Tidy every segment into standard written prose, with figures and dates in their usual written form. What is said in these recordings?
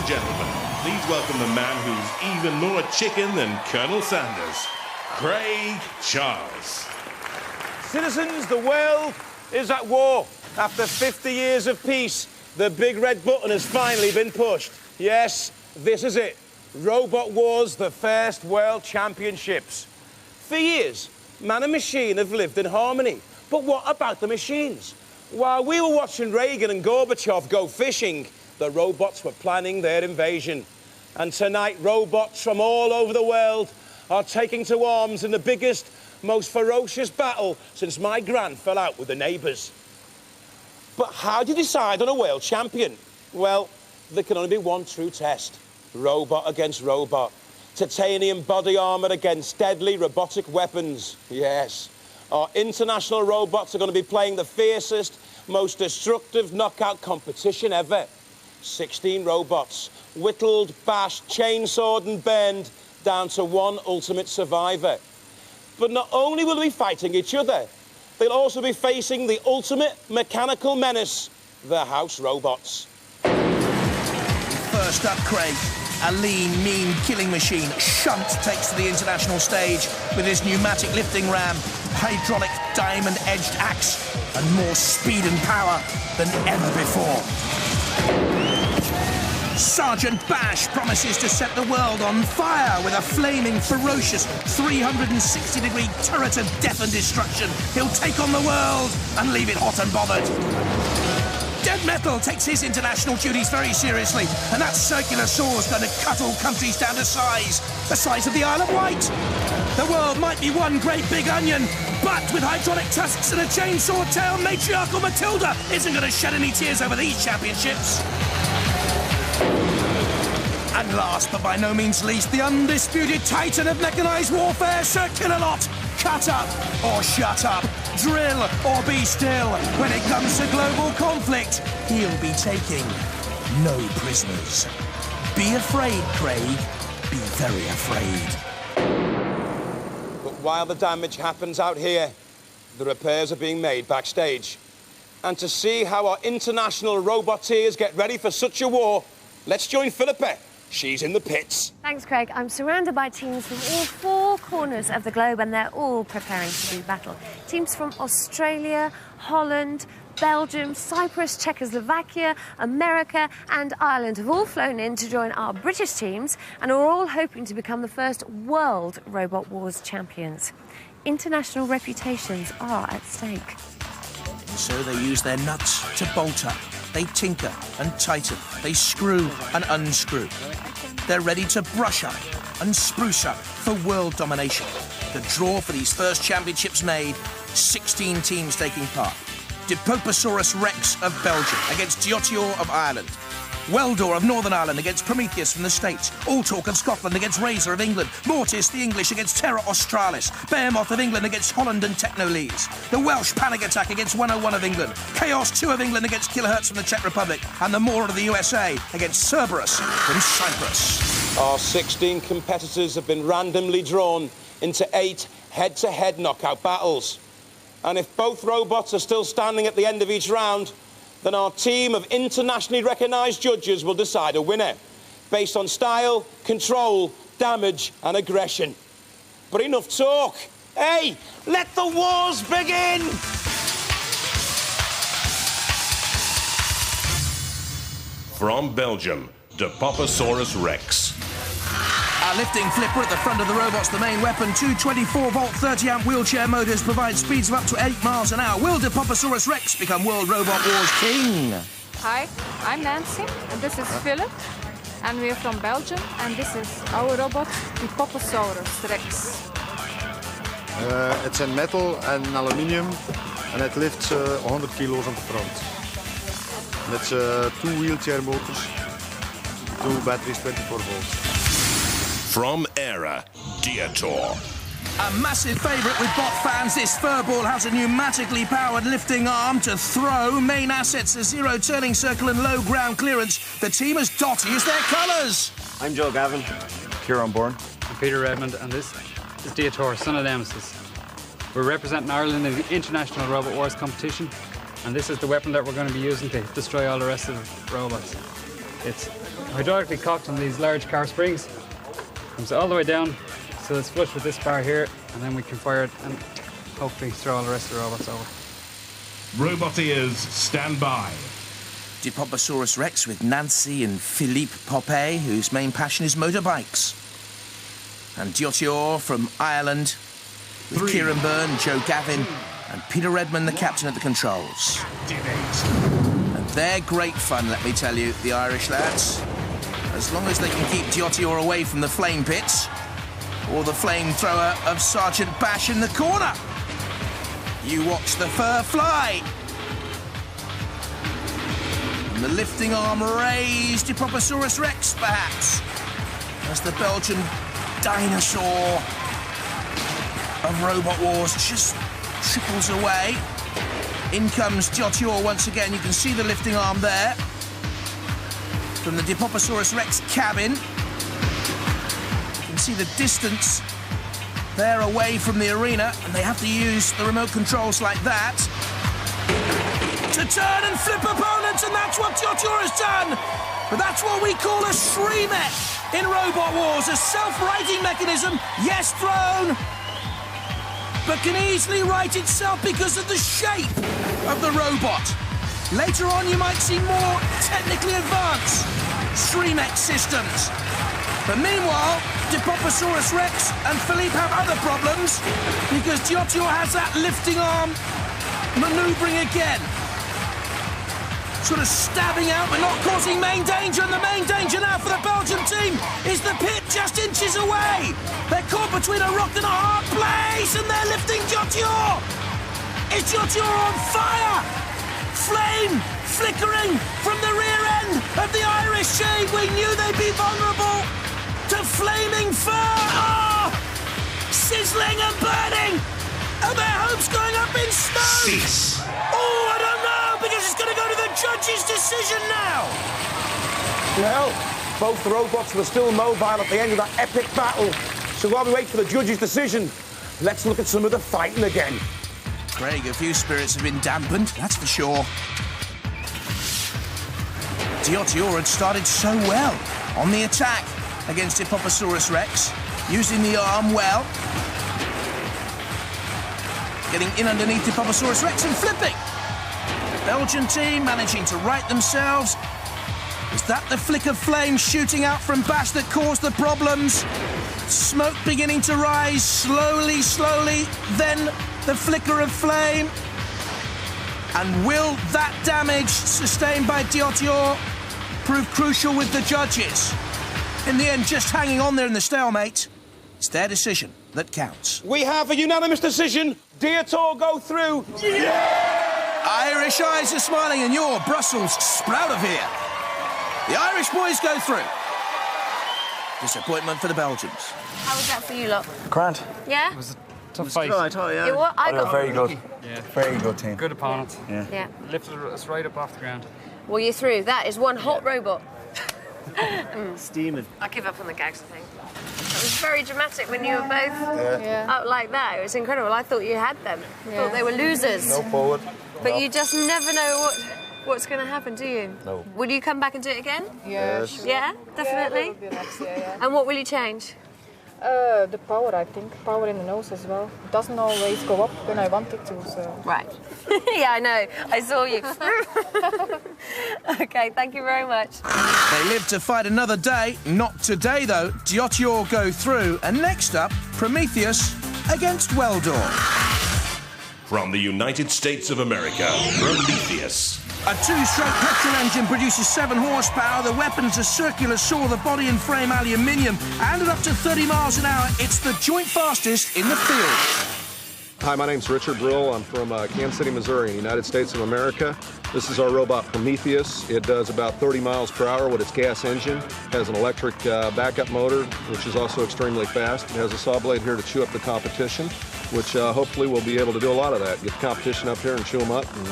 and gentlemen, please welcome the man who's even more chicken than Colonel Sanders, Craig Charles. Citizens, the world is at war. After 50 years of peace, the big red button has finally been pushed. Yes, this is it. Robot Wars, the first World Championships. For years, man and machine have lived in harmony. But what about the machines? While we were watching Reagan and Gorbachev go fishing, the robots were planning their invasion. And tonight, robots from all over the world are taking to arms in the biggest, most ferocious battle since my gran fell out with the neighbours. But how do you decide on a world champion? Well, there can only be one true test. Robot against robot. Titanium body armour against deadly robotic weapons. Yes. Our international robots are going to be playing the fiercest, most destructive knockout competition ever. 16 robots, whittled, bashed, chainsawed and burned down to one ultimate survivor. But not only will they be fighting each other, they'll also be facing the ultimate mechanical menace, the house robots. First up, Craig, a lean, mean killing machine. Shunt takes to the international stage with his pneumatic lifting ram, hydraulic diamond-edged axe, and more speed and power than ever before. Sergeant Bash promises to set the world on fire with a flaming, ferocious 360-degree turret of death and destruction. He'll take on the world and leave it hot and bothered. Dead Metal takes his international duties very seriously, and that circular saw's going to cut all countries down to size, the size of the Isle of Wight. The world might be one great big onion, but with hydraulic tusks and a chainsaw tail, matriarchal Matilda isn't going to shed any tears over these championships. And last, but by no means least, the undisputed titan of mechanised warfare, Sir Kill-a-Lot. Cut up or shut up, drill or be still. When it comes to global conflict, he'll be taking no prisoners. Be afraid, Craig. Be very afraid. But while the damage happens out here, the repairs are being made backstage. And to see how our international roboteers get ready for such a war, let's join Philippa. She's in the pits. Thanks, Craig. I'm surrounded by teams from all four corners of the globe, and they're all preparing to do battle. Teams from Australia, Holland, Belgium, Cyprus, Czechoslovakia, America and Ireland have all flown in to join our British teams and are all hoping to become the first World Robot Wars champions. International reputations are at stake. So they use their nuts to bolt up. They tinker and tighten. They screw and unscrew. They're ready to brush up and spruce up for world domination. The draw for these first championships made, 16 teams taking part. Dipoposaurus Rex of Belgium against Diotior of Ireland. Weldor of Northern Ireland against Prometheus from the States. Alltalk of Scotland against Razor of England. Mortis the English against Terra Australis. Behemoth of England against Holland and Technolees. The Welsh Panic Attack against 101 of England. Chaos 2 of England against Kilohertz from the Czech Republic. And the Moor of the USA against Cerberus from Cyprus. Our 16 competitors have been randomly drawn into 8 head-to-head knockout battles. And if both robots are still standing at the end of each round, then our team of internationally recognised judges will decide a winner, based on style, control, damage and aggression. But enough talk. Hey, let the wars begin! From Belgium, Dipoposaurus Rex. Our lifting flipper at the front of the robot's the main weapon. Two 24-volt, 30-amp wheelchair motors provide speeds of up to 8 miles an hour. Will Dipoposaurus Rex become World Robot Wars king? Hi, I'm Nancy, and this is Philip, and we're from Belgium, and this is our robot, Dipoposaurus Rex. It's in metal and aluminium, and it lifts 100 kilos on the front. And it's 2 wheelchair motors, 2 batteries, 24 volts. From Era, Diotor. A massive favourite with bot fans, this furball has a pneumatically powered lifting arm to throw. Main assets are zero turning circle and low ground clearance. The team as dotty as their colours. I'm Joe Gavin. Kieran Bourne. I'm Peter Redmond, and this is Diotor, son of Nemesis. We're representing Ireland in the International Robot Wars competition, and this is the weapon that we're going to be using to destroy all the rest of the robots. It's hydraulically cocked on these large car springs. Comes all the way down, so it's flush with this bar here, and then we can fire it and hopefully throw all the rest of the robots over. Roboteers, stand by. Dipoposaurus Rex with Nancy and Philippe Poppet, whose main passion is motorbikes. And Diotior from Ireland, with Kieran Byrne, Joe Gavin, and Peter Redmond, the captain at the controls. And they're great fun, let me tell you, the Irish lads. As long as they can keep Diotior away from the flame pits, or the flamethrower of Sergeant Bash in the corner. You watch the fur fly. And the lifting arm raised Dipoposaurus Rex, perhaps, as the Belgian dinosaur of Robot Wars just trickles away. In comes Diotior once again. You can see the lifting arm there from the Dipoposaurus Rex cabin. You can see the distance there away from the arena, and they have to use the remote controls like that to turn and flip opponents, and that's what Diotior has done. But that's what we call a Shremet in Robot Wars, a self-righting mechanism, yes, thrown, but can easily right itself because of the shape of the robot. Later on, you might see more technically advanced Shremet systems. But meanwhile, Dipoposaurus Rex and Philippe have other problems because Diotior has that lifting arm manoeuvring again. Sort of stabbing out but not causing main danger, and the main danger now for the Belgian team is the pit just inches away. They're caught between a rock and a hard place, and they're lifting Diotior. Is Diotior on fire? Flame flickering from the rear end of the Irish team. We knew they'd be vulnerable to flaming fur. Oh, sizzling and burning. Are their hopes going up in smoke? Cease. Oh, I don't know, because it's going to go to the judge's decision now. Well, both the robots were still mobile at the end of that epic battle. So while we wait for the judge's decision, let's look at some of the fighting again. Craig, a few spirits have been dampened, that's for sure. Diotior had started so well on the attack against Dipoposaurus Rex, using the arm well. Getting in underneath Dipoposaurus Rex and flipping. The Belgian team managing to right themselves. Is that the flick of flame shooting out from Bash that caused the problems? Smoke beginning to rise slowly, slowly, then the flicker of flame. And will that damage sustained by Diotior prove crucial with the judges? In the end, just hanging on there in the stalemate. It's their decision that counts. We have a unanimous decision. Diotior go through. Yeah! Irish eyes are smiling, and your Brussels sprout of here. The Irish boys go through. Disappointment for the Belgians. How was that for you lot? Grant. Yeah? It was a tough fight. Yeah. It was, I got Very good. Yeah. Very good team. Good opponent. Yeah. Lifted us right up off the ground. Well, you're through. That is one hot robot. Steaming. I give up on the gags, I think. It was very dramatic when you were both out like that. It was incredible. I thought you had them. I thought they were losers. No forward. But you just never know what's going to happen, do you? No. Will you come back and do it again? Yes. Yeah, definitely? Yeah, next year, yeah. And what will you change? The power, I think. Power in the nose as well. It doesn't always go up when I want it to, so... Right. Yeah, I know. I saw you. OK, thank you very much. They live to fight another day. Not today, though. Diotior go through. And next up, Prometheus against Weldor. From the United States of America, Prometheus. A two-stroke petrol engine produces 7 horsepower. The weapon's a circular saw, the body and frame aluminium, and at up to 30 miles an hour, it's the joint fastest in the field. Hi, my name's Richard Brill. I'm from Kansas City, Missouri, in the United States of America. This is our robot Prometheus. It does about 30 miles per hour with its gas engine. It has an electric backup motor, which is also extremely fast. It has a saw blade here to chew up the competition, which hopefully we'll be able to do a lot of that. Get the competition up here and chew them up and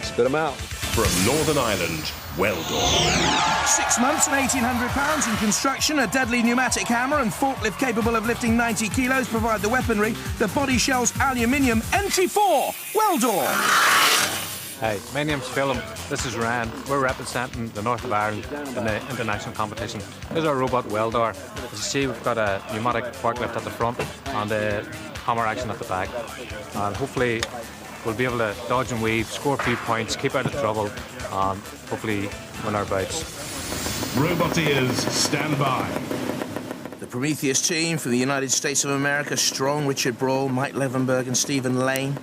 spit them out. From Northern Ireland, Weldor. 6 months and 1,800 pounds in construction, a deadly pneumatic hammer and forklift capable of lifting 90 kilos provide the weaponry. The body shell's aluminium. Entry 4, Weldor. Hey, my name's Philip. This is Ryan. We're representing the north of Ireland in the international competition. This is our robot Weldor. As you see, we've got a pneumatic forklift at the front and a hammer action at the back. And hopefully we'll be able to dodge and weave, score a few points, keep out of trouble, and hopefully win our bouts. Roboteers, stand by. The Prometheus team for the United States of America, Strong, Richard Brawl, Mike Levenberg and Stephen Lane.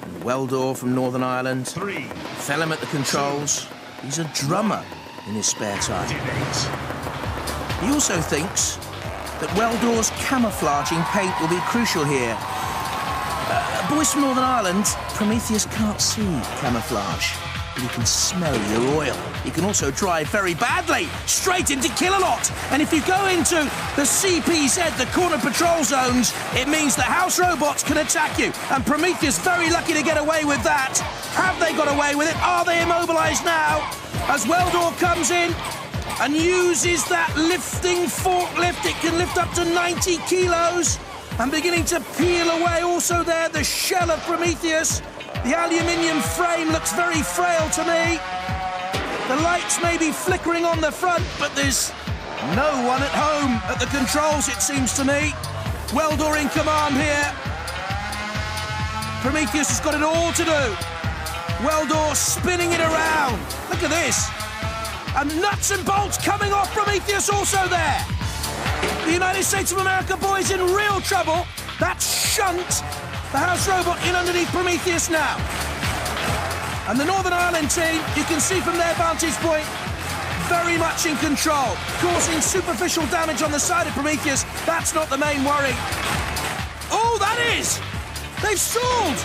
And Weldor from Northern Ireland. 3. Phelim at the controls. He's a drummer in his spare time. He also thinks that Weldor's camouflaging paint will be crucial here. Boys from Northern Ireland, Prometheus can't see camouflage, but he can smell your oil. He can also drive very badly, straight into Kill-A-Lot. And if you go into the CPZ, the corner patrol zones, it means the house robots can attack you. And Prometheus very lucky to get away with that. Have they got away with it? Are they immobilised now? As Weldor comes in and uses that lifting forklift, it can lift up to 90 kilos. And beginning to peel away also there, the shell of Prometheus. The aluminium frame looks very frail to me. The lights may be flickering on the front, but there's no one at home at the controls, it seems to me. Weldor in command here. Prometheus has got it all to do. Weldor spinning it around. Look at this. And nuts and bolts coming off Prometheus also there. The United States of America boys in real trouble. That's Shunt, the house robot, in underneath Prometheus now. And the Northern Ireland team, you can see from their vantage point, very much in control, causing superficial damage on the side of Prometheus. That's not the main worry. Oh, that is! They've stalled!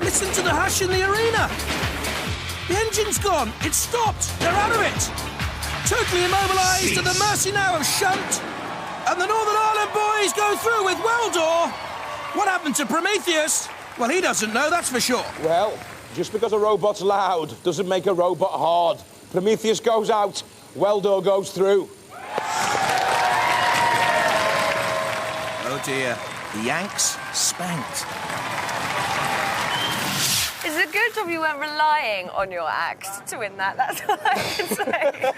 Listen to the hush in the arena. The engine's gone. It's stopped. They're out of it. Totally immobilised at the mercy now of Shunt. And the Northern Ireland boys go through with Weldor. What happened to Prometheus? Well, he doesn't know, that's for sure. Well, just because a robot's loud doesn't make a robot hard. Prometheus goes out, Weldor goes through. Oh dear, the Yanks spanked. It's a good job you weren't relying on your axe to win that. That's all I can say.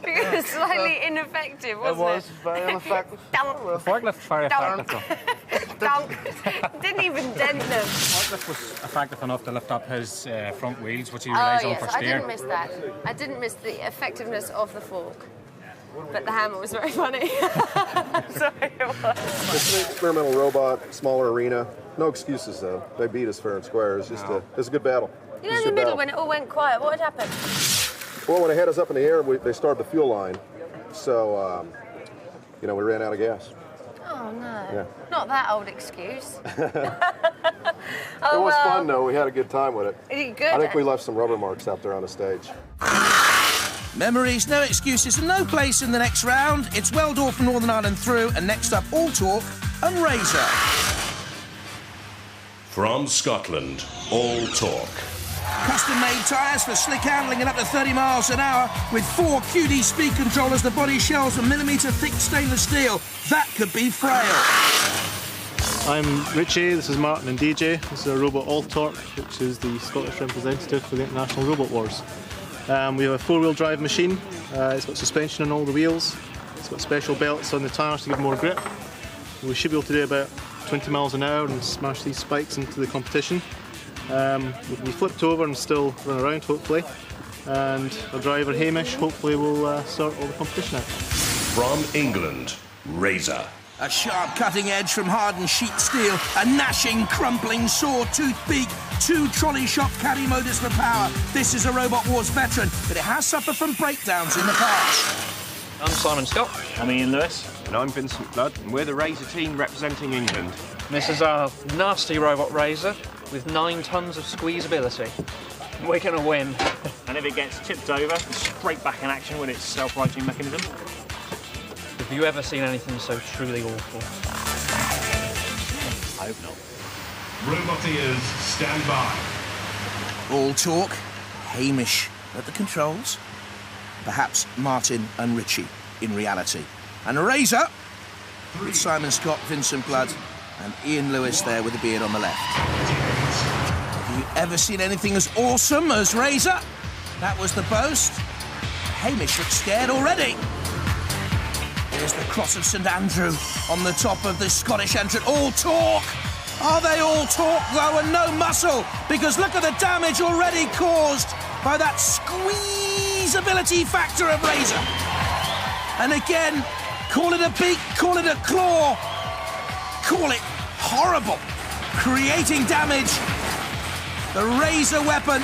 Because it was slightly ineffective, wasn't it? It was very ineffective. The forklift was very effective though. Dunk. Didn't even dent them. The forklift was effective enough to lift up his front wheels, which he relies on for steer. I didn't miss that. I didn't miss the effectiveness of the fork. But the hammer was very funny. Sorry, it was. It's an experimental robot, smaller arena. No excuses, though. They beat us fair and square. It's just it's a good battle. You know, in the middle, when it all went quiet, what had happened? Well, when they had us up in the air, they started the fuel line. So, you know, we ran out of gas. Oh, no. Yeah. Not that old excuse. It was fun, though. We had a good time with it. Good. I think we left some rubber marks out there on the stage. Memories, no excuses, and no place in the next round. It's Weldor from Northern Ireland through, and next up, All Talk and Razor. From Scotland, All Talk. Custom-made tyres for slick handling and up to 30 miles an hour with 4 QD speed controllers. The body shells are millimetre-thick stainless steel. That could be frail. I'm Richie, this is Martin and DJ. This is our robot All Torque, which is the Scottish representative for the International Robot Wars. We have a 4-wheel drive machine. It's got suspension on all the wheels. It's got special belts on the tyres to give more grip. We should be able to do about 20 miles an hour and smash these spikes into the competition. We'll be flipped over and still run around, hopefully. And our driver, Hamish, hopefully will sort all the competition out. From England, Razor. A sharp cutting edge from hardened sheet steel, a gnashing, crumpling saw-tooth beak, 2 trolley shop caddy motors for power. This is a Robot Wars veteran, but it has suffered from breakdowns in the past. I'm Simon Scott. I'm Ian Lewis. And I'm Vincent Blood. And we're the Razor team representing England. This is our nasty robot Razor with 9 tons of squeezability. We're going to win. And if it gets tipped over, straight back in action with its self-righting mechanism. Have you ever seen anything so truly awful? I hope not. Roboteers, stand by. All Talk, Hamish at the controls. Perhaps Martin and Richie in reality. And Razor with Simon Scott, Vincent Blood and Ian Lewis there with the beard on the left. The you ever seen anything as awesome as Razor? That was the boast. Hamish looks scared already. Here's the Cross of St Andrew on the top of the Scottish entrant. All talk. Are they all talk, though, and no muscle? Because look at the damage already caused by that squeezability factor of Razor. And again, call it a beak, call it a claw, call it horrible. Creating damage. The Razor weapon.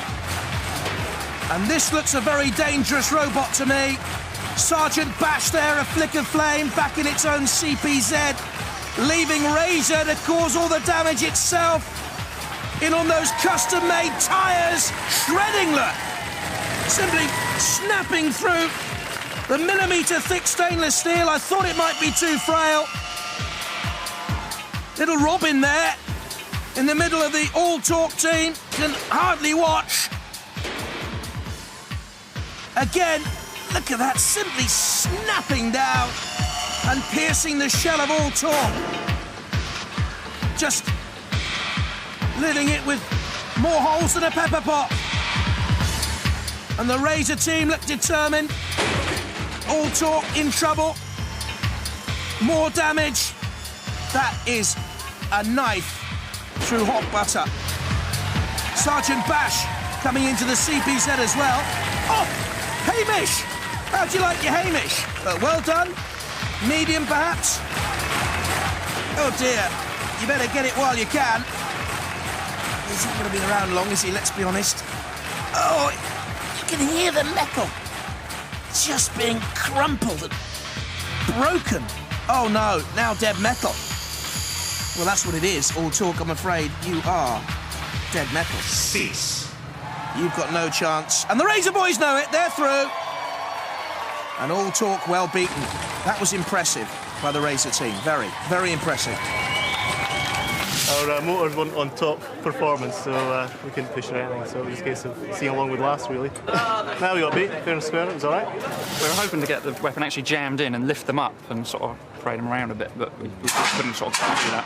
And this looks a very dangerous robot to me. Sergeant Bash there, a flick of flame back in its own CPZ, leaving Razor to cause all the damage itself. In on those custom-made tyres, shredding, look. Simply snapping through the millimetre-thick stainless steel. I thought it might be too frail. Little Robin there, in the middle of the all-talk team, can hardly watch. Again, look at that, simply snapping down and piercing the shell of all talk. Just living it with more holes than a pepper pot. And the Razor team look determined. All talk in trouble. More damage. That is a knife through hot butter. Sergeant Bash coming into the CPZ as well. Oh, Hamish! How'd you like your Hamish? Well done. Medium, perhaps? Oh, dear. You better get it while you can. He's not going to be around long, is he? Let's be honest. Oh, you can hear the metal just being crumpled and broken. Oh, no. Now dead metal. Well, that's what it is. All talk, I'm afraid. You are dead metal. Cease. You've got no chance. And the Razor boys know it. They're through. And all talk well beaten. That was impressive by the Razor team. Very, very impressive. Our motors weren't on top performance, so we couldn't push or anything. So it was a case of seeing along with last, really. Now we got beat, fair and square. It was all right. We were hoping to get the weapon actually jammed in and lift them up and sort of parade them around a bit, but we couldn't sort of do that.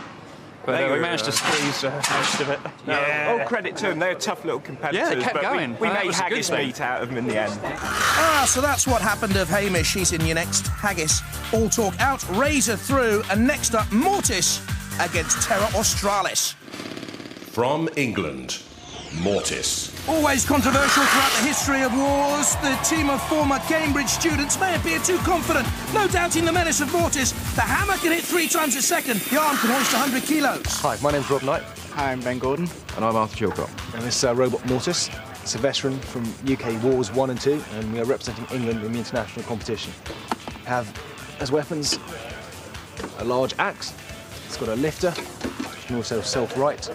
But we managed to squeeze most of it. Yeah. All credit to them. They're tough little competitors. Yeah, they kept going. We made Haggis beat out of them in the end. So that's what happened of Hamish. He's in your next. Haggis. All talk out, Razor through, and next up, Mortis against Terra Australis. From England, Mortis. Always controversial throughout the history of wars, the team of former Cambridge students may appear too confident. No doubting the menace of Mortis. The hammer can hit 3 times a second. The arm can hoist 100 kilos. Hi, my name's Rob Knight. Hi, I'm Ben Gordon. And I'm Arthur Chilcott. And this is our robot Mortis. It's a veteran from UK Wars 1 and 2, and we are representing England in the international competition. We have, as weapons, a large axe. It's got a lifter, which can also self-right.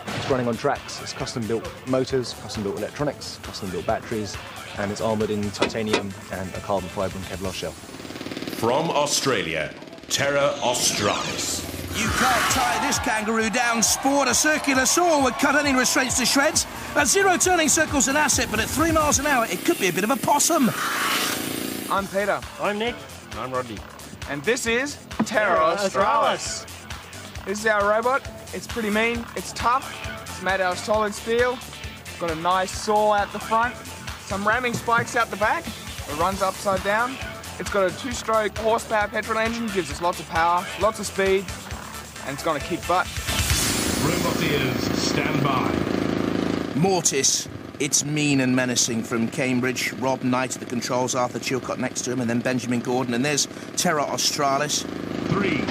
It's running on tracks. It's custom-built motors, custom-built electronics, custom-built batteries, and it's armoured in titanium and a carbon fibre and Kevlar shell. From Australia, Terra Australis. You can't tie this kangaroo down, Sport. A circular saw would cut any restraints to shreds. At 0 turning circles an asset, but at 3 miles an hour, it could be a bit of a possum. I'm Peter. I'm Nick. And I'm Rodney. And this is Terra Australis. This is our robot. It's pretty mean. It's tough. It's made out of solid steel. It's got a nice saw out the front. Some ramming spikes out the back. It runs upside down. It's got a 2-stroke horsepower petrol engine. Gives us lots of power, lots of speed. And it's going to kick butt. Roboteers, stand by. Mortis. It's mean and menacing from Cambridge. Rob Knight at the controls, Arthur Chilcott next to him, and then Benjamin Gordon. And there's Terra Australis. 3.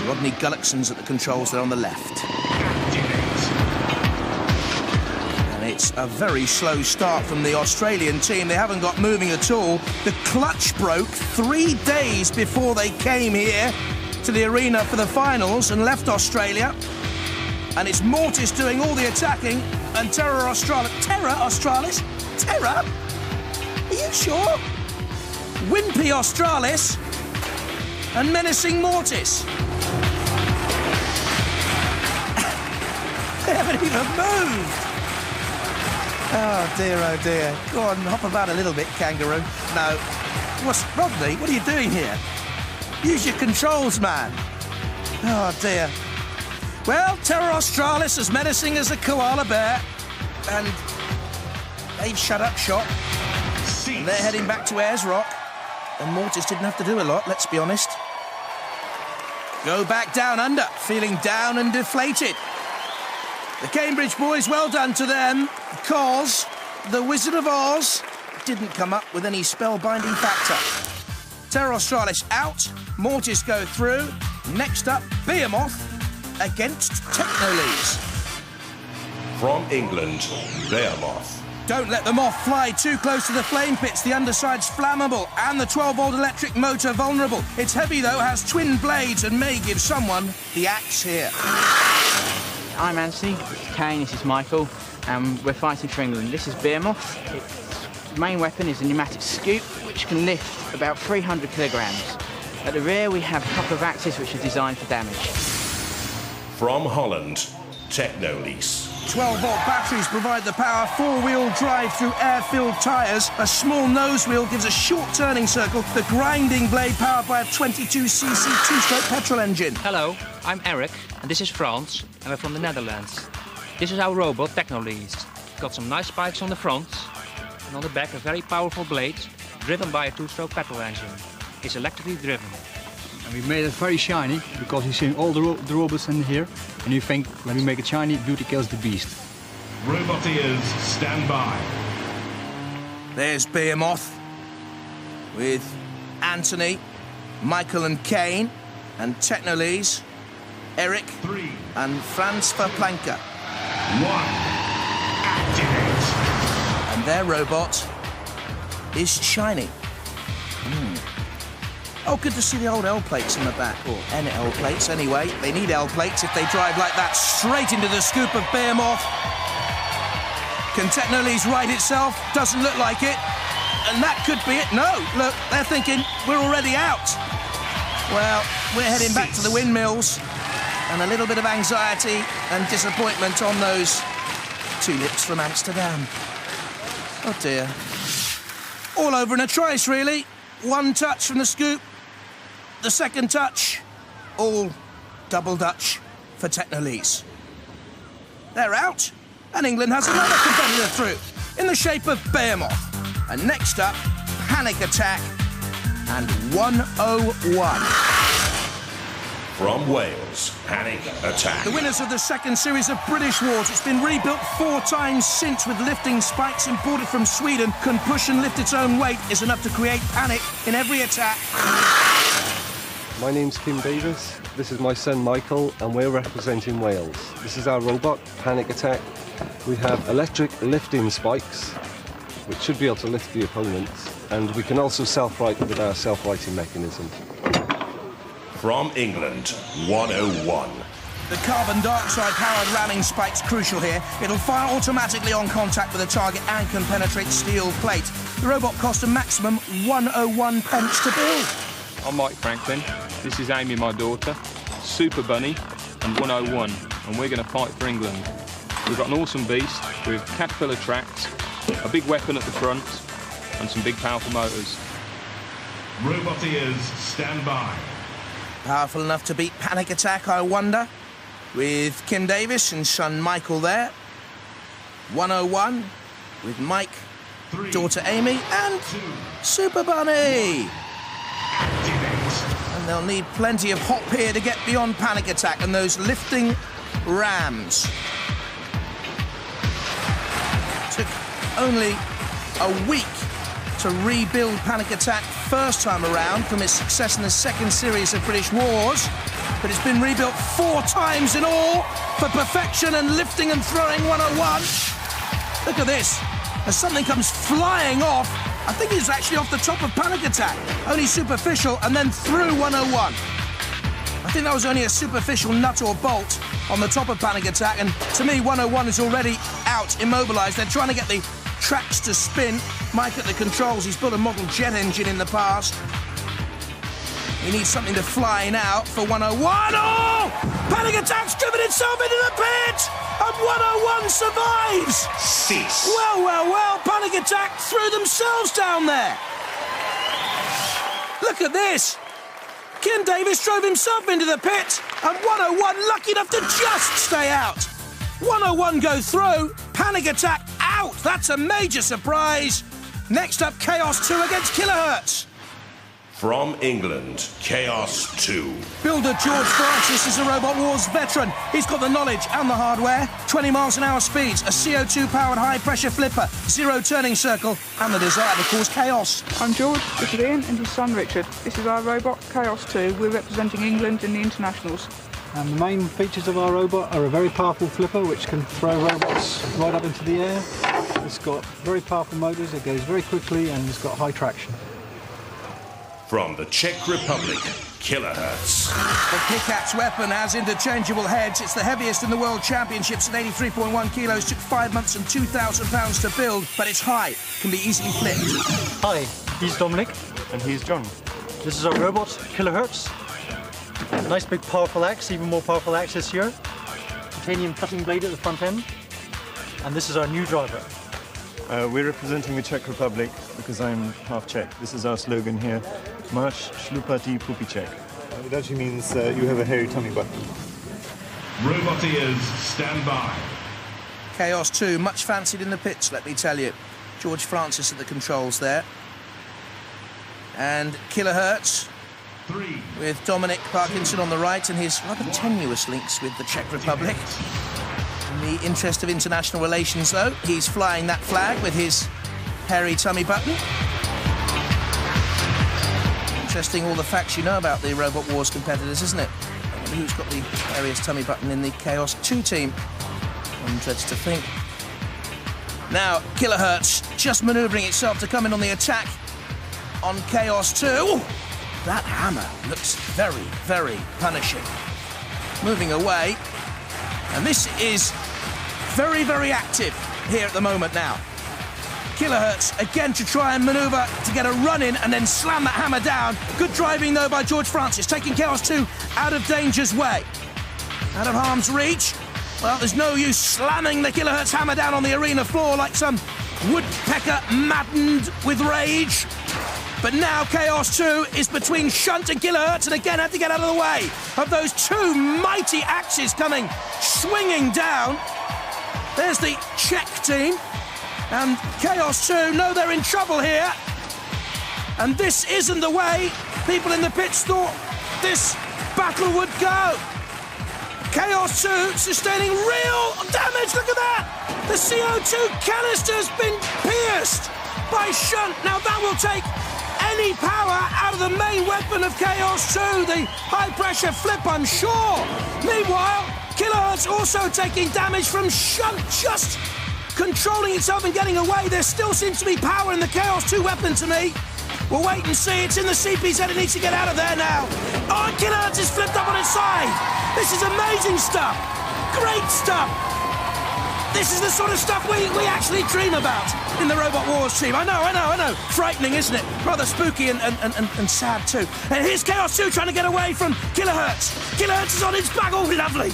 Rodney Gullickson's at the controls there on the left. And it's a very slow start from the Australian team. They haven't got moving at all. The clutch broke 3 days before they came here to the arena for the finals and left Australia. And it's Mortis doing all the attacking and Terra Australis. Terra Australis? Terra? Are you sure? Wimpy Australis and menacing Mortis. They haven't even moved. Oh dear. Go on, hop about a little bit, kangaroo. No. Rodney, what are you doing here? Use your controls, man. Oh dear. Well, Terror Australis as menacing as a koala bear. And they've shut up shop. And they're heading back to Ayers Rock. And Mortis didn't have to do a lot, let's be honest. Go back down under, feeling down and deflated. The Cambridge boys, well done to them, because the Wizard of Oz didn't come up with any spellbinding factor. Terror Australis out, Mortis go through. Next up, Behemoth against Technolees. From England, Behemoth. Don't let the moth fly too close to the flame pits. The underside's flammable and the 12-volt electric motor vulnerable. It's heavy, though, has twin blades and may give someone the axe here. I'm Anthony, this is Kane, this is Michael, and we're fighting for England. This is Behemoth. Its main weapon is a pneumatic scoop, which can lift about 300 kilograms. At the rear, we have a couple of axes which are designed for damage. From Holland, Technolease. 12-volt batteries provide the power, four-wheel drive through air-filled tyres. A small nose wheel gives a short turning circle. The grinding blade powered by a 22cc two-stroke petrol engine. Hello, I'm Eric, and this is Frans, and we're from the Netherlands. This is our robot, Technolease. Got some nice spikes on the front, and on the back a very powerful blade, driven by a two-stroke petrol engine. It's electrically driven. And we made it very shiny, because you've seen all the robots in here, and you think when we make it shiny, beauty kills the beast. Roboteers, stand by. There's Behemoth with Anthony, Michael and Kane, and Technolease, Eric and Franz Verplanker. Activate. And their robot is shiny. Oh, good to see the old L plates in the back, or NL plates anyway. They need L plates if they drive like that straight into the scoop of Behemoth. Can Technolease right itself? Doesn't look like it. And that could be it. No, look, they're thinking we're already out. Well, we're heading back to the windmills, and a little bit of anxiety and disappointment on those tulips from Amsterdam. Oh dear. All over in a trice, really. One touch from the scoop. The second touch, all double Dutch for Technolease. They're out, and England has another competitor through, in the shape of Behemoth. And next up, Panic Attack and 101. From Wales, Panic Attack. The winners of the second series of British Wars. It's been rebuilt 4 times since with lifting spikes imported from Sweden. Can push and lift its own weight, is enough to create panic in every attack. My name's Kim Davis, this is my son Michael, and we're representing Wales. This is our robot, Panic Attack. We have electric lifting spikes, which should be able to lift the opponents, and we can also self-right with our self-righting mechanism. From England, 101. The carbon dioxide powered ramming spike's crucial here. It'll fire automatically on contact with a target and can penetrate steel plate. The robot cost a maximum 101 pence to build. I'm Mike Franklin, this is Amy, my daughter, Super Bunny and 101, and we're going to fight for England. We've got an awesome beast with caterpillar tracks, a big weapon at the front, and some big powerful motors. Roboteers, stand by. Powerful enough to beat Panic Attack, I wonder? With Kim Davis and son Michael there. 101 with Mike, daughter Amy, and Super Bunny. And they'll need plenty of hop here to get beyond Panic Attack and those lifting rams. Took only a week to rebuild Panic Attack first time around from its success in the second series of British Wars, but it's been rebuilt 4 times in all for perfection and lifting and throwing 101. Look at this. As something comes flying off, I think it's actually off the top of Panic Attack, only superficial, and then through 101. I think that was only a superficial nut or bolt on the top of Panic Attack, and to me 101 is already out, immobilised. They're trying to get the tracks to spin. Mike at the controls, he's built a model jet engine in the past. He needs something to fly now for 101. Oh! Panic Attack's driven itself into the pit! And 101 survives! Cease. Well, well, well, Panic Attack threw themselves down there. Look at this. Kim Davis drove himself into the pit, And 101 lucky enough to just stay out. 101 go through, panic attack out. That's a major surprise. Next up, Chaos 2 against Kilohertz. From England, Chaos 2. Builder George Francis is a Robot Wars veteran. He's got the knowledge and the hardware, 20 miles an hour speeds, a CO2-powered high-pressure flipper, 0 turning circle, and the desire to cause chaos. I'm George, this is Ian, and his son Richard. This is our robot, Chaos 2. We're representing England in the internationals. And the main features of our robot are a very powerful flipper which can throw robots right up into the air. It's got very powerful motors, it goes very quickly, and it's got high traction. From the Czech Republic, Kilohertz. The pickaxe weapon has interchangeable heads. It's the heaviest in the World Championships at 83.1 kilos. Took 5 months and £2,000 to build, but it's high, can be easily flipped. Hi, he's Dominic. And he's John. This is our robot, Kilohertz. Nice big powerful axe, even more powerful axe this year. Titanium cutting blade at the front end. And this is our new driver. We're representing the Czech Republic because I'm half Czech. This is our slogan here. Máš šlupatý pupíček. It actually means you have a hairy tummy button. Roboteers, stand by. Chaos 2, much fancied in the pits, let me tell you. George Francis at the controls there. And Kilohertz, with Dominic Parkinson on the right and his rather tenuous links with the Czech Republic. In the interest of international relations, though, he's flying that flag with his hairy tummy button. Interesting, all the facts you know about the Robot Wars competitors, isn't it? I wonder who's got the hairiest tummy button in the Chaos 2 team. One dreads to think. Now, Kilohertz just manoeuvring itself to come in on the attack on Chaos 2. Ooh, that hammer looks very, very punishing. Moving away. And this is very, very active here at the moment now. Kilohertz again to try and manoeuvre to get a run in and then slam that hammer down. Good driving, though, by George Francis, taking Chaos 2 out of danger's way. Out of harm's reach. Well, there's no use slamming the Kilohertz hammer down on the arena floor like some woodpecker maddened with rage. But now Chaos 2 is between Shunt and Kilohertz, and again had to get out of the way of those two mighty axes coming swinging down. There's the Czech team, and Chaos 2 know they're in trouble here. And this isn't the way people in the pits thought this battle would go. Chaos 2 sustaining real damage, look at that! The CO2 canister's been pierced by Shunt. Now that will take any power out of the main weapon of Chaos 2, the high-pressure flip, I'm sure. Meanwhile, Kilohertz also taking damage from Shunt, just controlling itself and getting away. There still seems to be power in the Chaos 2 weapon to me. We'll wait and see. It's in the CPZ. It needs to get out of there now. Oh, Kilohertz is flipped up on its side. This is amazing stuff. Great stuff. This is the sort of stuff we actually dream about in the Robot Wars team. I know. Frightening, isn't it? Rather spooky and sad, too. And here's Chaos 2 trying to get away from Kilohertz. Kilohertz is on its back. Oh, lovely.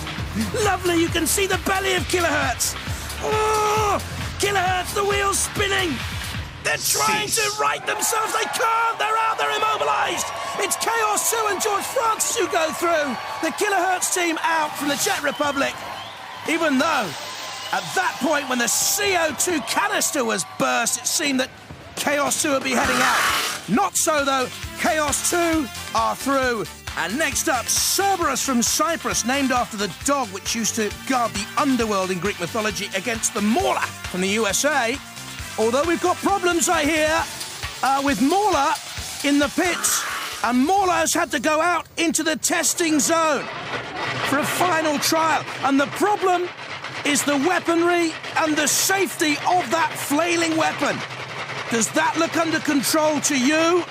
Lovely. You can see the belly of Kilohertz. Oh, Kilohertz, the wheels spinning. They're trying to right themselves. They can't. They're out. They're immobilized. It's Chaos 2 and George Francis who go through. The Kilohertz team out from the Czech Republic. Even though, at that point, when the CO2 canister was burst, it seemed that Chaos 2 would be heading out. Not so, though. Chaos 2 are through. And next up, Cerberus from Cyprus, named after the dog which used to guard the underworld in Greek mythology, against the Mauler from the USA. Although we've got problems, I hear, with Mauler in the pits. And Mauler has had to go out into the testing zone for a final trial. And the problem is the weaponry and the safety of that flailing weapon. Does that look under control to you?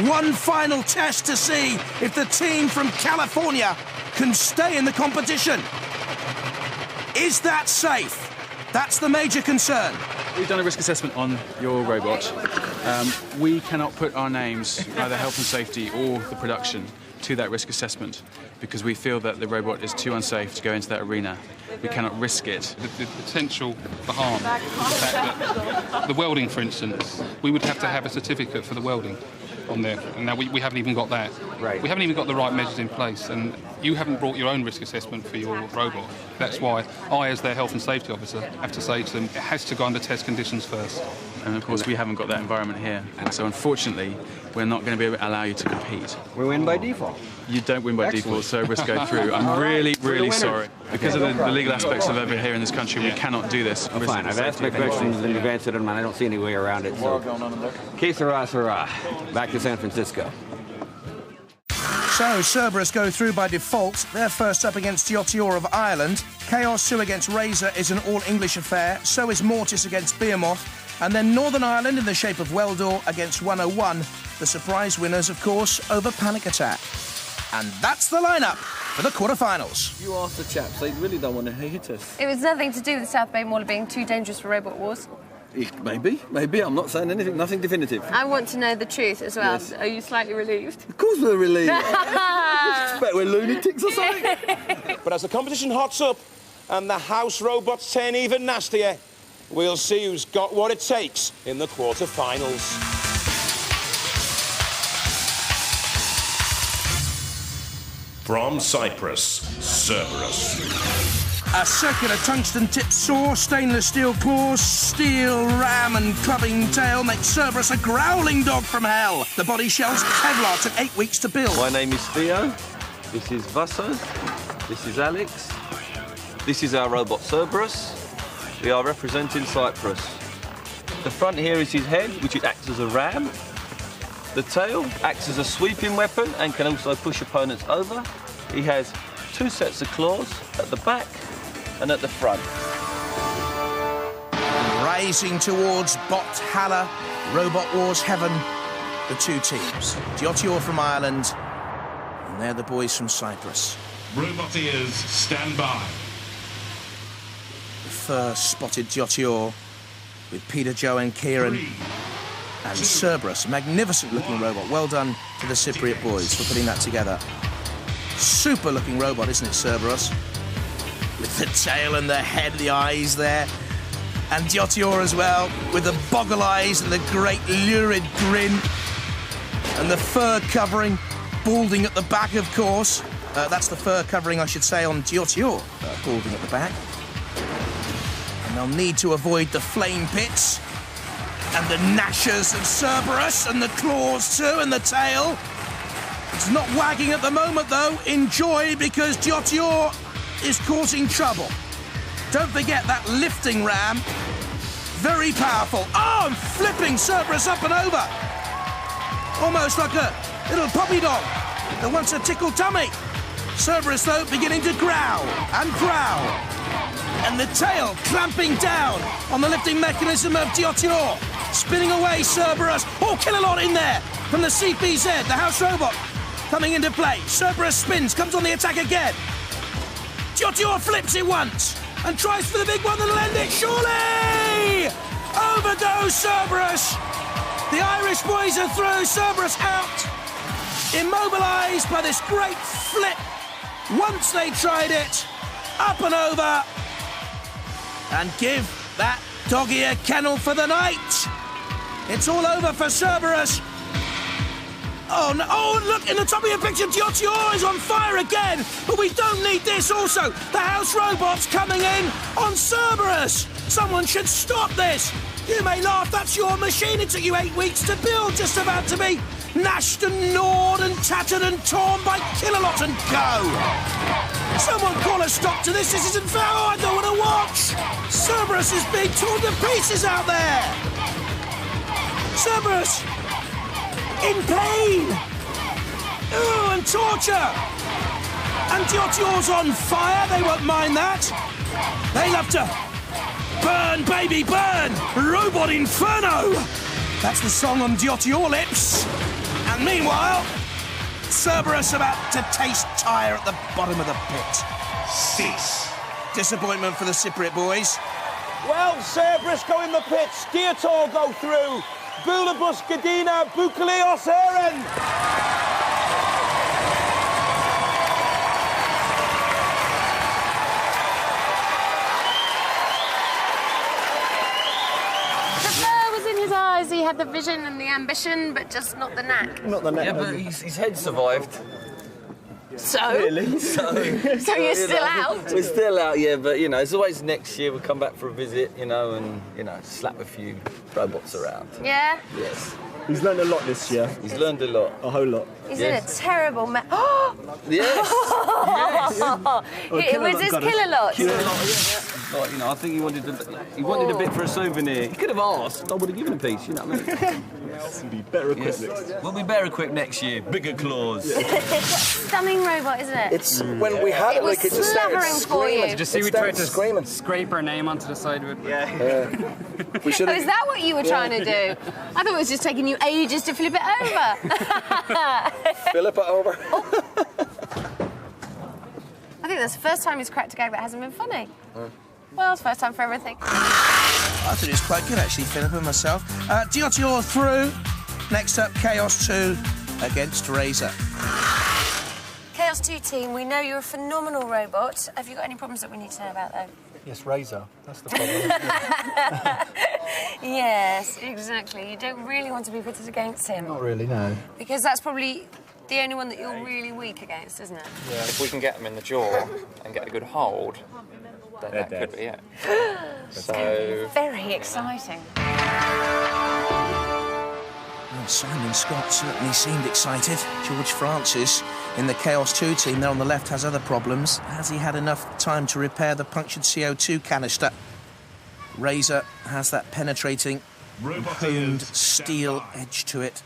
One final test to see if the team from California can stay in the competition. Is that safe? That's the major concern. We've done a risk assessment on your robot. We cannot put our names, either health and safety or the production, to that risk assessment because we feel that the robot is too unsafe to go into that arena. We cannot risk it. The potential for harm, the fact that the welding, for instance, we would have to have a certificate for the welding. on there. And now we haven't even got that. Right. We haven't even got the right measures in place, and you haven't brought your own risk assessment for your robot. That's why I, as their health and safety officer, have to say to them, it has to go under test conditions first. And of course, we haven't got that environment here. And so unfortunately, we're not going to be able to allow you to compete. We win by default. You don't win by default, so risk go through. I'm really, really sorry. Because of the legal aspects of over here in this country, we cannot do this. Oh, fine, I've asked my questions and you've answered them, and I don't see any way around it. So, que sera, sera. Back to San Francisco. So, Cerberus go through by default. They're first up against Diotior of Ireland. Chaos 2 against Razor is an all-English affair. So is Mortis against Behemoth. And then Northern Ireland in the shape of Weldor against 101. The surprise winners, of course, over Panic Attack. And that's the lineup for the quarterfinals. You asked the chaps, they really don't want to hit us. It was nothing to do with South Bay Mall being too dangerous for Robot Wars. Maybe. I'm not saying anything, nothing definitive. I want to know the truth as well. Yes. Are you slightly relieved? Of course we're relieved. Expect we're lunatics or something. But as the competition hots up and the house robots turn even nastier, we'll see who's got what it takes in the quarterfinals. From Cyprus, Cerberus. A circular tungsten-tipped saw, stainless steel claws, steel ram and clubbing tail make Cerberus a growling dog from hell. The body shells Kevlar took 8 weeks to build. My name is Theo. This is Vasso. This is Alex. This is our robot Cerberus. We are representing Cyprus. The front here is his head, which acts as a ram. The tail acts as a sweeping weapon and can also push opponents over. He has 2 sets of claws at the back and at the front. Rising towards Bot Halla, Robot Wars Heaven, the two teams. Diotior from Ireland, and they're the boys from Cyprus. Roboteers, stand by. The first spotted Diotior with Peter, Joe and Kieran. And Cerberus, magnificent-looking robot. Well done to the Cypriot boys for putting that together. Super-looking robot, isn't it, Cerberus? With the tail and the head, the eyes there. And Diotior as well, with the boggle eyes and the great lurid grin. And the fur covering, balding at the back, of course. That's the fur covering, I should say, on Diotior, balding at the back. And they'll need to avoid the flame pits. And the gnashers of Cerberus, and the claws too, and the tail. It's not wagging at the moment, though. Enjoy, because Diotior is causing trouble. Don't forget that lifting ram. Very powerful. Oh, and flipping Cerberus up and over. Almost like a little puppy dog that wants a tickled tummy. Cerberus, though, beginning to growl and growl. And the tail clamping down on the lifting mechanism of Diotior. Spinning away Cerberus. Oh, Killalot in there from the CPZ, the house robot, coming into play. Cerberus spins, comes on the attack again. Diotior flips it once and tries for the big one that'll end it, surely! Over goes Cerberus. The Irish boys are through, Cerberus out. Immobilised by this great flip. Once they tried it, up and over. And give that doggy a kennel for the night. It's all over for Cerberus. Oh, no. Oh, look, in the top of your picture, Diotior is on fire again. But we don't need this also. The house robot's coming in on Cerberus. Someone should stop this. You may laugh, that's your machine. It took you 8 weeks to build, just about to be gnashed and gnawed and tattered and torn by Killalot and co. Someone call a stop to this. This isn't fair. Oh, I don't want to watch. Cerberus is being torn to pieces out there. Cerberus in pain. Ooh, and torture. And Diotior's on fire. They won't mind that. They love to burn, baby, burn. Robot Inferno. That's the song on Diotior lips. And meanwhile, Cerberus about to taste tire at the bottom of the pit. Cease. Disappointment for the Cypriot boys. Well, Cerberus go in the pits, Diotior go through. Bulabus Gadina Bukaleos Eren. The fur was in his eyes. He had the vision and the ambition, but just not the knack. Not the knack. Yeah, but his head survived. So? Really? So you're still out? We're still out, yeah, but, you know, it's always next year we'll come back for a visit, you know, and, you know, slap a few robots around. Yeah? Yes. He's learned a lot this year. He's learned a lot. A whole lot. He's in a terrible mess. Yes. Was this Kill-A-Lot? Like, you know, I think he wanted a bit for a souvenir. He could have asked. I would have given a piece, you know what I mean? We'll be better equipped next year. We'll be better equipped next year. Bigger claws. Stunning robot, isn't it? It's when we had it, was like it just started slavering for you. screaming. Did you see we tried to scrape our name onto the side of it? Yeah. We should Oh, is that what you were trying to do? I thought it was just taking you ages to flip it over. Flip it over. I think that's the first time he's cracked a gag that hasn't been funny. Well, it's first time for everything. I thought it was quite good, actually, Philip and myself. Diotio through. Next up, Chaos 2 against Razor. Chaos 2 team, we know you're a phenomenal robot. Have you got any problems that we need to know about, though? Yes, Razor. That's the problem. Yes, exactly. You don't really want to be pitted against him. Not really, no. Because that's probably the only one that you're really weak against, isn't it? Yeah. If we can get them in the jaw and get a good hold, then that could be it. So very exciting. Well, Simon Scott certainly seemed excited. George Francis in the Chaos 2 team there on the left has other problems. Has he had enough time to repair the punctured CO2 canister? Razor has that penetrating, honed steel edge to it.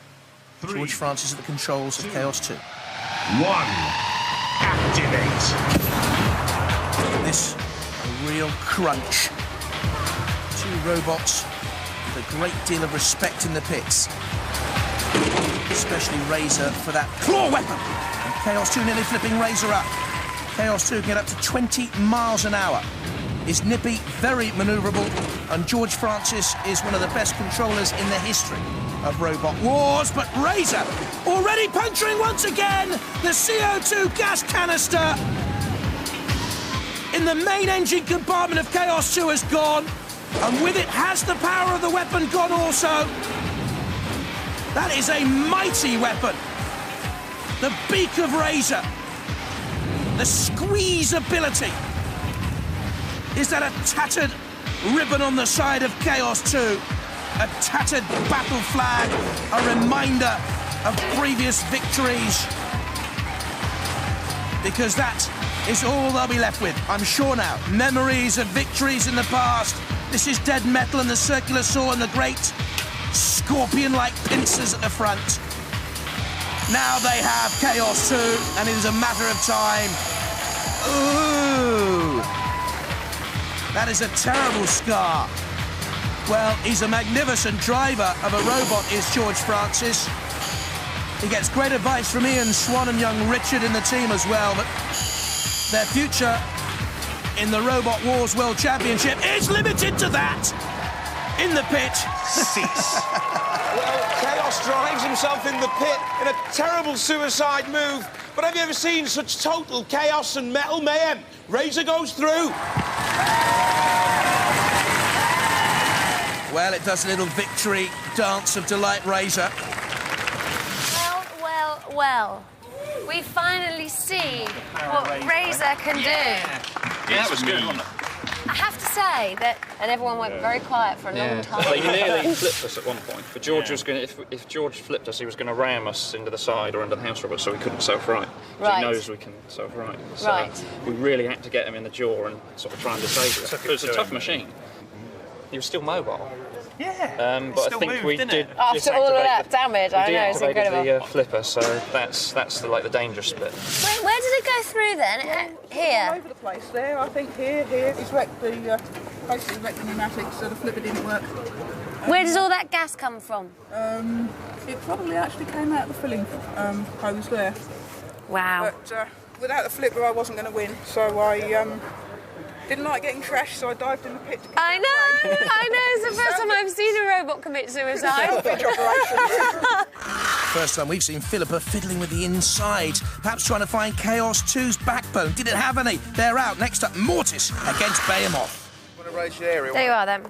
George Francis at the controls of Chaos 2. 1. Activate. This, a real crunch. Two robots with a great deal of respect in the pits. Especially Razor for that claw weapon. And Chaos 2 nearly flipping Razor up. Chaos 2 get up to 20 miles an hour. Is nippy, very manoeuvrable, and George Francis is one of the best controllers in the history of Robot Wars. But Razor already puncturing once again the CO2 gas canister in the main engine compartment of Chaos 2 has gone, and with it has the power of the weapon gone also. That is a mighty weapon. The beak of Razor, the squeeze ability. Is that a tattered ribbon on the side of Chaos 2? A tattered battle flag, a reminder of previous victories. Because that is all they'll be left with, I'm sure now. Memories of victories in the past. This is dead metal and the circular saw and the great scorpion-like pincers at the front. Now they have Chaos 2, and it is a matter of time. Ooh! That is a terrible scar. Well, he's a magnificent driver of a robot, is George Francis. He gets great advice from Ian Swan and young Richard in the team as well, but their future in the Robot Wars World Championship is limited to that. In the pit. Cease. Well, Chaos drives himself in the pit in a terrible suicide move. But have you ever seen such total chaos and metal mayhem? Razor goes through. Well, it does a little victory dance of delight, Razor. Well. We finally see what Razor can do. Yeah, that was good, wasn't it? I have to say that, and everyone went very quiet for a long time. They nearly flipped us at one point, but George was going to, if George flipped us, he was going to ram us into the side or into the house robot, so we couldn't self-right. Right. He knows we can self-right. So Right. we really had to get him in the jaw and sort of try and disable it. It was a tough machine. He was still mobile. Yeah. But I think we did. After all of that damage, I know, it's incredible. The flipper, so that's the Where dangerous bit. did it go through then? Here? All over the place there, I think here. He's wrecked the, basically wrecked the pneumatics, so the flipper didn't work. Where does all that gas come from? It probably actually came out of the filling hose there. Wow. But without the flipper, I wasn't going to win, so I didn't like getting trashed, so I dived in the pit to get I know, it's the first time I've seen a robot commit suicide. First time we've seen Philippa fiddling with the inside, perhaps trying to find Chaos 2's backbone. Did it have any? They're out. Next up, Mortis against Behemoth. Want to raise your aerial? There you are, then.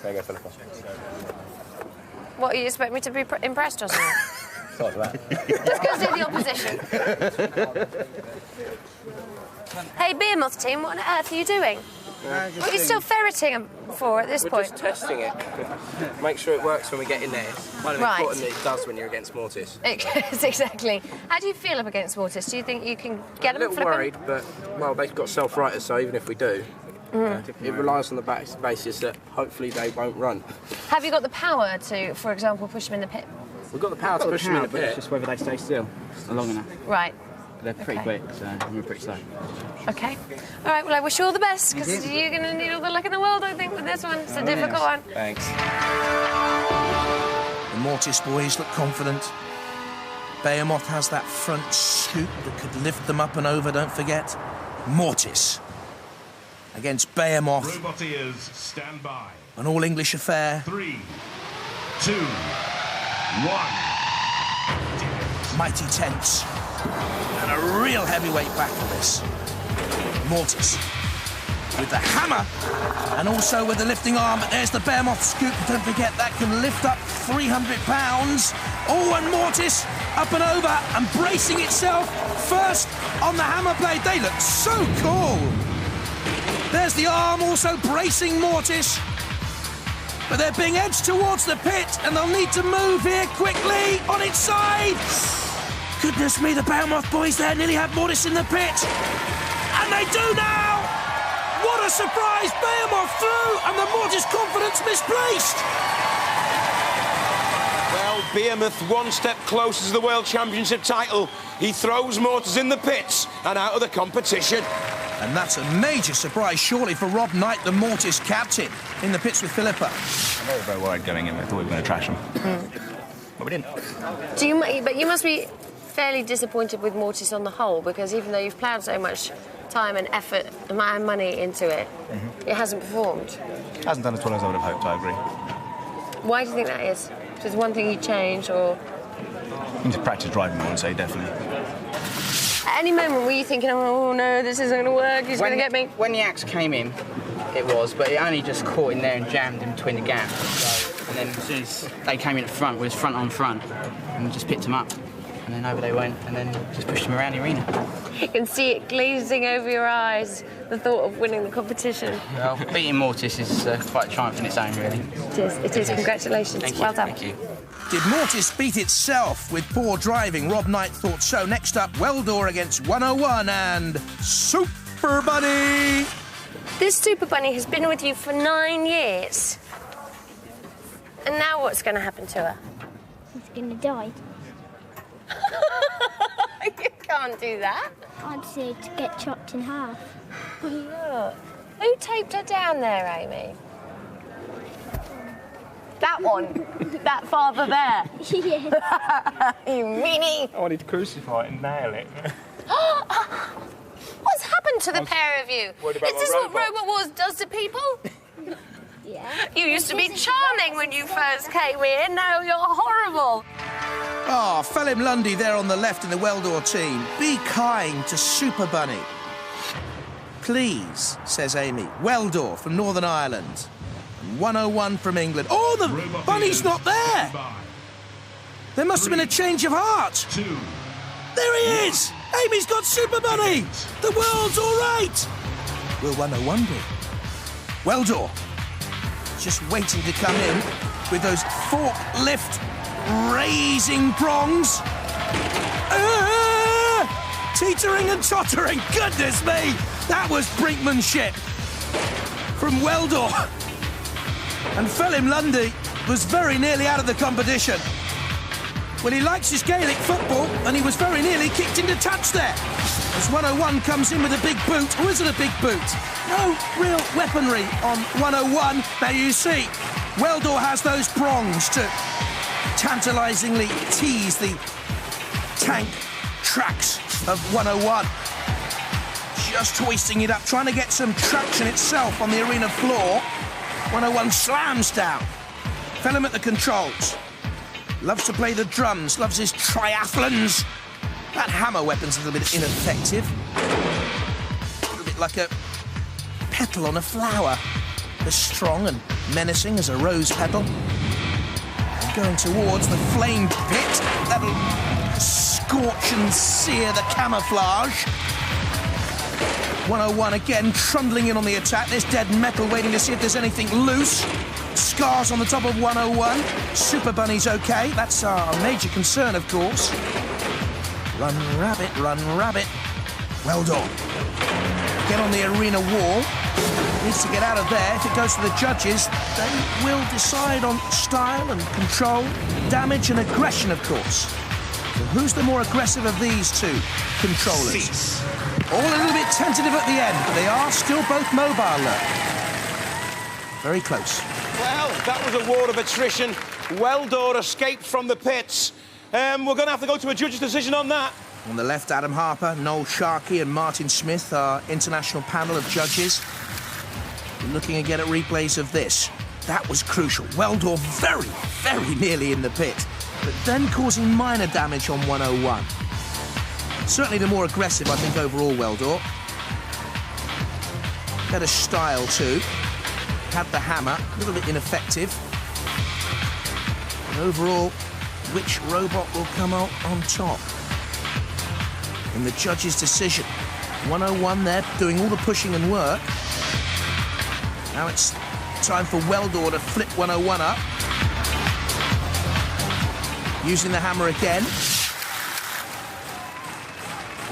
There you go, Philippa. What, you expect me to be impressed or something? Sort of that. Let's go see the opposition. Hey, Behemoth team, what on earth are you doing? What are you still ferreting for at this We're point? just testing it. Make sure it works when we get in there. Quite important that it does when you're against Mortis. Exactly. How do you feel up against Mortis? Do you think you can get them? A little worried, but, well, they've got self-righters, so even if we do, it relies on the basis that hopefully they won't run. Have you got the power to, for example, push them in the pit? We've got the power to push them in the But it's pit. just whether they stay still long enough. Right. They're pretty quick, so we're pretty slow. Okay. All right, well, I wish you all the best, because you're going to need all the luck in the world, I think, with this one. It's a difficult one. Thanks. The Mortis boys look confident. Behemoth has that front scoop that could lift them up and over, don't forget. Mortis against Behemoth. Roboteers, stand by. An all-English affair. 3, 2, 1. Mighty tense. And a real heavyweight battle, this. Mortis with the hammer and also with the lifting arm. But there's the Behemoth scoop. Don't forget, that can lift up 300 pounds. Oh, and Mortis up and over and bracing itself first on the hammer blade. They look so cool. There's the arm also bracing Mortis. But they're being edged towards the pit and they'll need to move here quickly on its side. Goodness me, the Behemoth boys there nearly had Mortis in the pit. And they do now! What a surprise! Behemoth through and the Mortis confidence misplaced. Well, Behemoth one step closer to the World Championship title. He throws Mortis in the pits and out of the competition. And that's a major surprise, surely, for Rob Knight, the Mortis captain, in the pits with Philippa. I'm very, very worried going in. I thought we were going to trash them. But we didn't. But you must be fairly disappointed with Mortis on the whole, because even though you've ploughed so much time and effort and money into it, it hasn't performed. It hasn't done as well as I would have hoped, I agree. Why do you think that is? If there's one thing you'd change, or...? You need to practice driving more, I'd say, definitely. At any moment were you thinking, oh no, this isn't going to work, he's going to get me? When the axe came in, it was, but it only just caught in there and jammed in between the gaps. So, and then as soon as they came in at front, we was front on front, and we just picked them up. And then over they went, and then just pushed them around the arena. You can see it glazing over your eyes, the thought of winning the competition. Well, beating Mortis is quite a triumph in its own, really. It is. Congratulations. Thank you. Well done. Thank you. Did Mortis beat itself with poor driving? Rob Knight thought so. Next up, Weldor against 101 and Super Bunny. This Super Bunny has been with you for 9 years. And now what's going to happen to her? She's going to die. You can't do that. I'd say to get chopped in half. Look. Who taped her down there, Amy? That one. That father there. Yes. You meanie. I wanted to crucify it and nail it. What's happened to the pair of you? Worried about Is this my what Robot Wars does to people? Yeah. You used to be charming when you first came in, now you're horrible. Ah, Phelim Lundy there on the left in the Weldor team. Be kind to Super Bunny. Please, says Amy. Weldor from Northern Ireland. 101 from England. Oh, the bunny's not there! There must have been a change of heart. There he is! Amy's got Super Bunny! The world's all right! Will 101 be? Weldor, just waiting to come in with those forklift raising prongs. Teetering and tottering, goodness me! That was brinkmanship from Weldor. And Phelim Lundy was very nearly out of the competition. Well, he likes his Gaelic football, and he was very nearly kicked into touch there. As 101 comes in with a big boot, or is it a big boot? No real weaponry on 101. Now you see, Weldor has those prongs to tantalisingly tease the tank tracks of 101. Just hoisting it up, trying to get some traction itself on the arena floor. 101 slams down. Phelim at the controls. Loves to play the drums, loves his triathlons. That hammer weapon's a little bit ineffective. A little bit like a petal on a flower. As strong and menacing as a rose petal. going towards the flame pit. That'll scorch and sear the camouflage. 101 again, trundling in on the attack. There's dead metal waiting to see if there's anything loose. Scars on the top of 101. Super Bunny's okay. That's our major concern, of course. Run, rabbit, run, rabbit. Well done. Get on the arena wall. Needs to get out of there. If it goes to the judges, they will decide on style and control, damage and aggression, of course. So who's the more aggressive of these two controllers? All a little bit tentative at the end, but they are still both mobile, look. Very close. Well, that was a war of attrition. Weldor escaped from the pits. We're going to have to go to a judge's decision on that. On the left, Adam Harper, Noel Sharkey and Martin Smith, our international panel of judges. Looking again at replays of this. That was crucial. Weldor very, very nearly in the pit, but then causing minor damage on 101. Certainly the more aggressive, I think, overall, Weldor. Better style, too. Had the hammer, a little bit ineffective. But overall, which robot will come out on top? In the judge's decision. 101 there, doing all the pushing and work. Now it's time for Weldor to flip 101 up. Using the hammer again.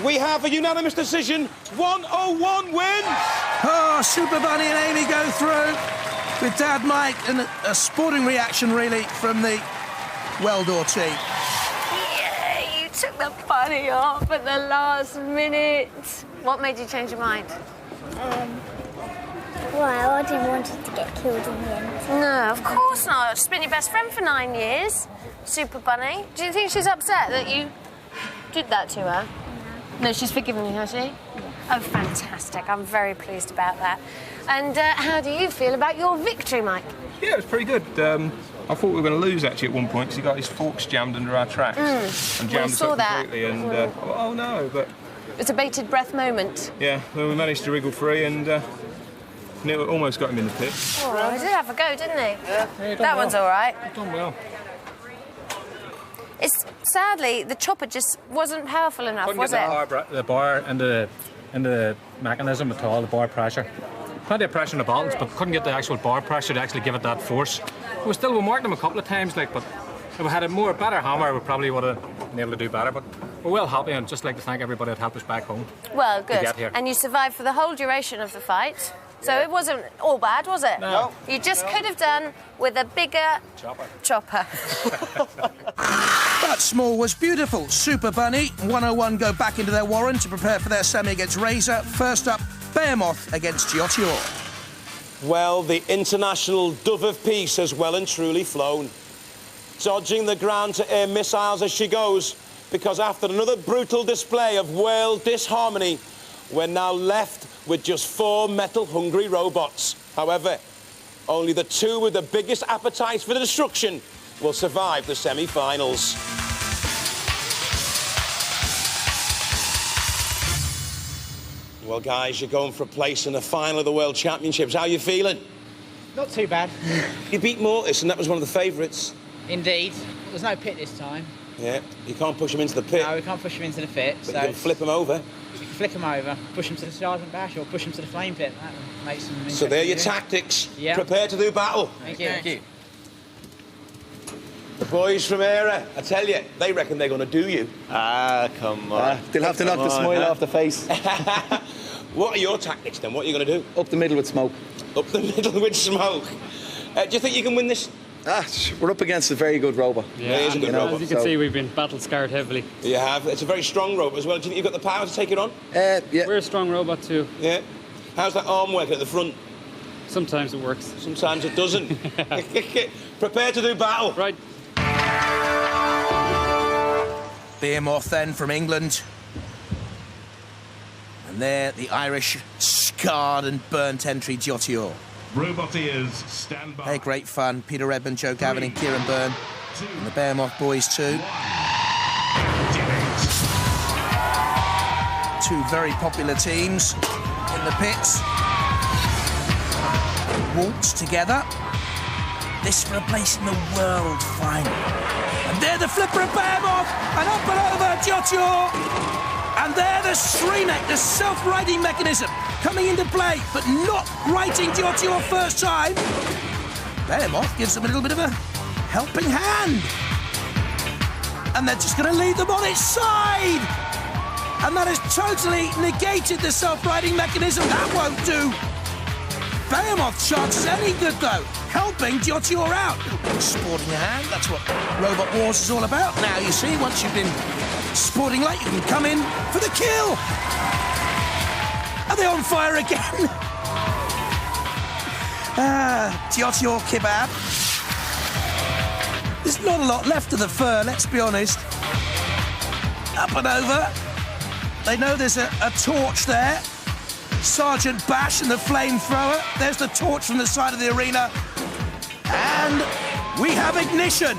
We have a unanimous decision. 101 wins! Oh, Super Bunny and Amy go through with Dad Mike, and a sporting reaction, really, from the Weldor team. Yeah, you took the bunny off at the last minute. What made you change your mind? Well, I didn't want it to get killed in the end. No, of course not. She's been your best friend for 9 years, Super Bunny. Do you think she's upset that you did that to her? No, she's forgiven you, has she? Oh, fantastic. I'm very pleased about that. And how do you feel about your victory, Mike? Yeah, it was pretty good. I thought we were going to lose, actually, at one point, because he got his forks jammed under our tracks. And jammed us up completely. And, oh, no, but... It was a bated breath moment. Yeah, well, we managed to wriggle free and almost got him in the pit. Oh, he did have a go, didn't he? Yeah, that one's all right. He's done well. It's sadly the chopper just wasn't powerful enough, was it? The bar and the mechanism at all, the bar pressure. Plenty of pressure in the buttons, but couldn't get the actual bar pressure to actually give it that force. We marked them a couple of times, like, but if we had a better hammer, we probably would have been able to do better. But we're well happy, and just like to thank everybody that helped us back home. Well, good. To get here. And you survived for the whole duration of the fight. So it wasn't all bad, was it? No. You just could have done with a bigger chopper. That small was beautiful. Super Bunny, 101 go back into their warren to prepare for their semi against Razor. First up, Behemoth against Giotior. Well, the international dove of peace has well and truly flown. Dodging the ground-to-air missiles as she goes, because after another brutal display of world disharmony, we're now left with just 4 metal-hungry robots. However, only the 2 with the biggest appetites for destruction will survive the semi-finals. Well, guys, you're going for a place in the final of the World Championships. How are you feeling? Not too bad. You beat Mortis, and that was one of the favourites. Indeed. There's no pit this time. Yeah, you can't push him into the pit. No, we can't push him into the pit. But you can flip him over. You can flick him over, push him to the Sergeant Bash, or push him to the flame pit. That makes some So there are your tactics. Yeah. Prepare to do battle. Thank you. Thank you. The boys from Era, I tell you, they reckon they're going to do you. Ah, come on. They'll have to knock the smile off the face. What are your tactics then? What are you going to do? Up the middle with smoke. Up the middle with smoke. Do you think you can win this? We're up against a very good robot. Yeah, it is a good robot. As you can see, we've been battle-scarred heavily. You have. It's a very strong robot as well. Do you think you've got the power to take it on? Yeah. We're a strong robot too. Yeah. How's that arm work at the front? Sometimes it works. Sometimes it doesn't. Prepare to do battle. Right. Behemoth then from England. And there, the Irish scarred and burnt entry, Giotior. Roboteers, stand by. Hey, great fun. Peter Redmond, Joe Gavin and Kieran Byrne. And the Behemoth boys too. 2 very popular teams in the pits. Waltz together. This for a place in the world final. And there the flipper of Behemoth, and up and over Diotior. And there the Streamek, the self-righting mechanism, coming into play, but not righting Diotior first time. Behemoth gives them a little bit of a helping hand. And they're just going to leave them on its side. And that has totally negated the self-righting mechanism. That won't do. Behemoth's chance is any good, though. Helping Diotior out. Sporting a hand, that's what Robot Wars is all about. Now, you see, once you've been sporting late, you can come in for the kill. Are they on fire again? Diotior kebab. There's not a lot left of the fur, let's be honest. Up and over. They know there's a torch there. Sergeant Bash and the flamethrower. There's the torch from the side of the arena. And we have ignition.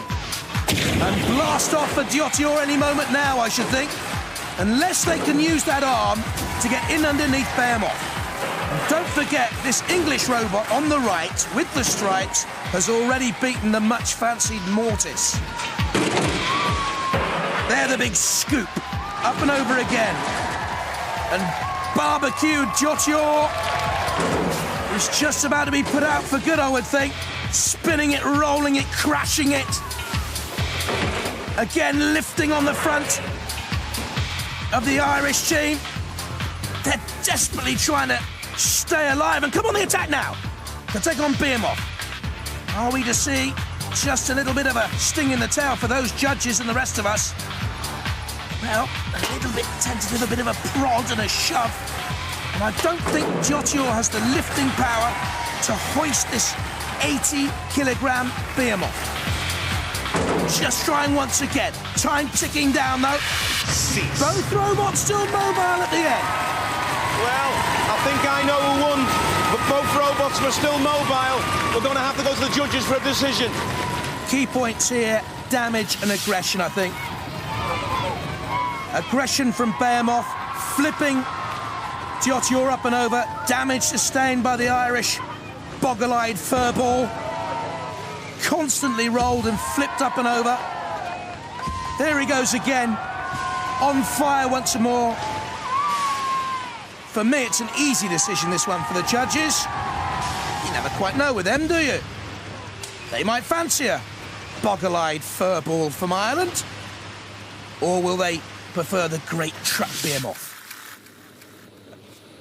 And blast off for Diotior any moment now, I should think. Unless they can use that arm to get in underneath Behemoth. And don't forget, this English robot on the right, with the stripes, has already beaten the much-fancied Mortis. There, the big scoop. Up and over again. And barbecued Diotior is just about to be put out for good, I would think. Spinning it, rolling it, crashing it. Again, lifting on the front of the Irish team. They're desperately trying to stay alive and come on the attack now to take on Behemoth. Are we to see just a little bit of a sting in the tail for those judges and the rest of us? Well, a little bit tentative, a bit of a prod and a shove. And I don't think Diotior has the lifting power to hoist this 80-kilogram Behemoth. Just trying once again. Time ticking down, though. Cease. Both robots still mobile at the end. Well, I think I know who won, but both robots were still mobile. We're going to have to go to the judges for a decision. Key points here, damage and aggression, I think. Aggression from Behemoth, flipping Diotior up and over. Damage sustained by the Irish boggle-eyed furball. Constantly rolled and flipped up and over. There he goes again. On fire once more. For me, it's an easy decision, this one, for the judges. You never quite know with them, do you? They might fancy a boggle-eyed furball from Ireland. Or will they prefer the great truck Behemoth?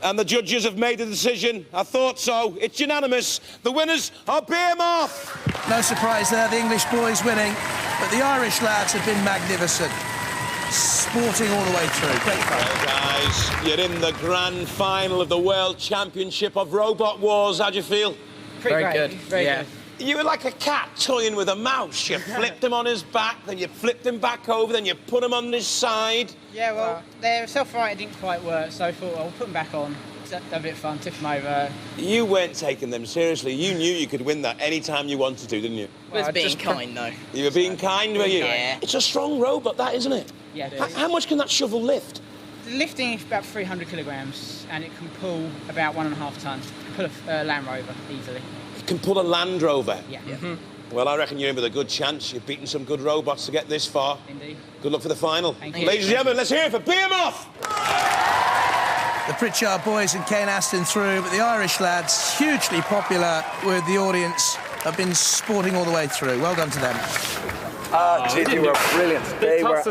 And the judges have made a decision. I thought so. It's unanimous. The winners are Behemoth. No surprise there, the English boys winning. But the Irish lads have been magnificent. Sporting all the way through. Great fun. Well, guys, you're in the grand final of the World Championship of Robot Wars. How'd you feel? Very good. Very good. You were like a cat toying with a mouse. You flipped him on his back, then you flipped him back over, then you put him on his side. Yeah, well, their self-righting didn't quite work, so I thought, I'll put them back on. That a bit of fun, tip them over. You weren't taking them seriously. You knew you could win that any time you wanted to, didn't you? I was being kind, though. You were being kind, were you? Yeah. It's a strong robot, that, isn't it? Yeah, it is. How much can that shovel lift? The lifting is about 300 kilograms, and it can pull about 1.5 tons. It can pull a Land Rover easily. It can pull a Land Rover? Yeah. Well, I reckon you're in with a good chance. You've beaten some good robots to get this far. Indeed. Good luck for the final. Thank you. Ladies and gentlemen, let's hear it for Behemoth! The Pritchard boys and Kane Aston through, but the Irish lads, hugely popular with the audience, have been sporting all the way through. Well done to them. They were brilliant. They were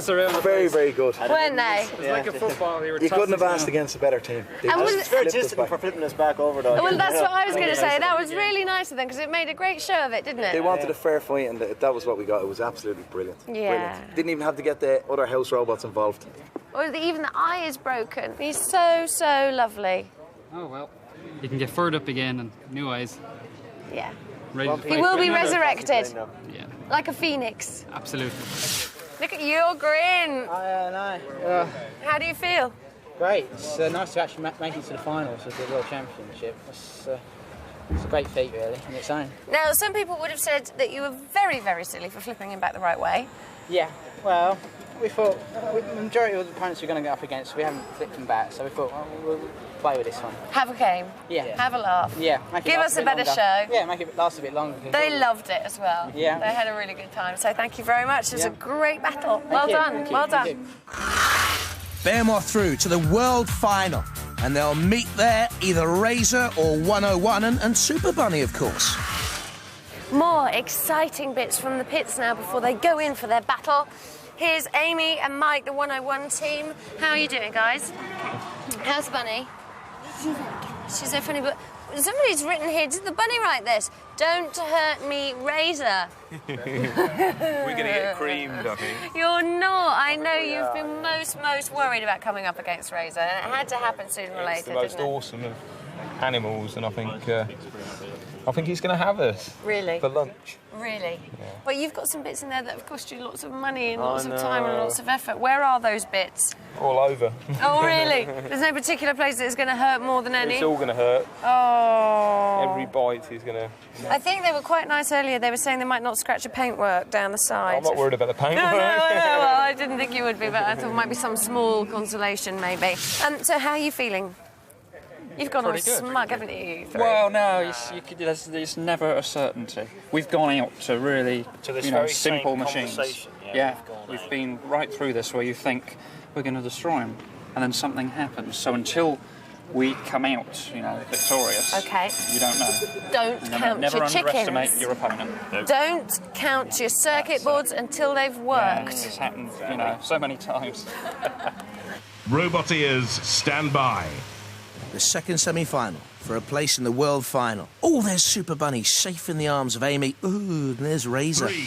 very, very good. Weren't they? It was like a football. You couldn't have asked against a better team. It's very artistic for flipping us back over, though. Well, that's what I was going to say. That was really nice of them because it made a great show of it, didn't it? They wanted a fair fight, and that was what we got. It was absolutely brilliant. Yeah. Brilliant. Didn't even have to get the other house robots involved. Or even the eye is broken. He's so, so lovely. Oh, well. You can get furred up again and new eyes. Yeah. Ready to He fight. will be resurrected. Yeah. Like a phoenix. Absolutely. Look at your grin. I know. How do you feel? Great. It's nice to actually make it to the finals of the World Championship. It's a great feat, really, in its own. Now, some people would have said that you were very, very silly for flipping him back the right way. Yeah, well, we thought the majority of the opponents we're going to go up against, we haven't flipped them back, so we thought, well, we'll play with this one. Have a game. Yeah. Have a laugh. Yeah. Give us a better longer. show. Yeah, make it last a bit longer. They loved it as well. Yeah. They had a really good time. So thank you very much. It was a great battle. Well you. done. Thank you. Well Thank done. Bearmore through to the world final, and they'll meet there either Razor or 101 and Super Bunny, of course. More exciting bits from the pits now before they go in for their battle. Here's Amy and Mike, the 101 team. How are you doing, guys? How's the bunny? She's so funny, but somebody's written here, did the bunny write this? Don't hurt me, Razor. We're going to get creamed, I think. You're not. I know you've been most worried about coming up against Razor, and it had to happen sooner or later, It's the most didn't it? awesome of animals, and I think he's going to have us. Really? For lunch. Really? Yeah. But you've got some bits in there that have cost you lots of money and lots of time and lots of effort. Where are those bits? All over. Oh, really? There's no particular place that's going to hurt more than any? It's all going to hurt. Oh. Every bite is going to... I think they were quite nice earlier. They were saying they might not scratch a paintwork down the side. I'm not worried about the paintwork. No, well, I didn't think you would be, but I thought it might be some small consolation, maybe. So how are you feeling? You've gone all smug, haven't you? Well, no, there's never a certainty. We've gone out to really, simple machines. Yeah, we've been right through this where you think we're going to destroy them, and then something happens. So until we come out, victorious, you don't know. Don't count never your underestimate chickens. your opponent. Don't count your circuit boards until they've worked. Yeah, it's happened, so many times. Roboteers, stand by. The second semi-final for a place in the world final. Oh, there's Super Bunny, safe in the arms of Amy. Ooh, and there's Razor. 3, 2, 1,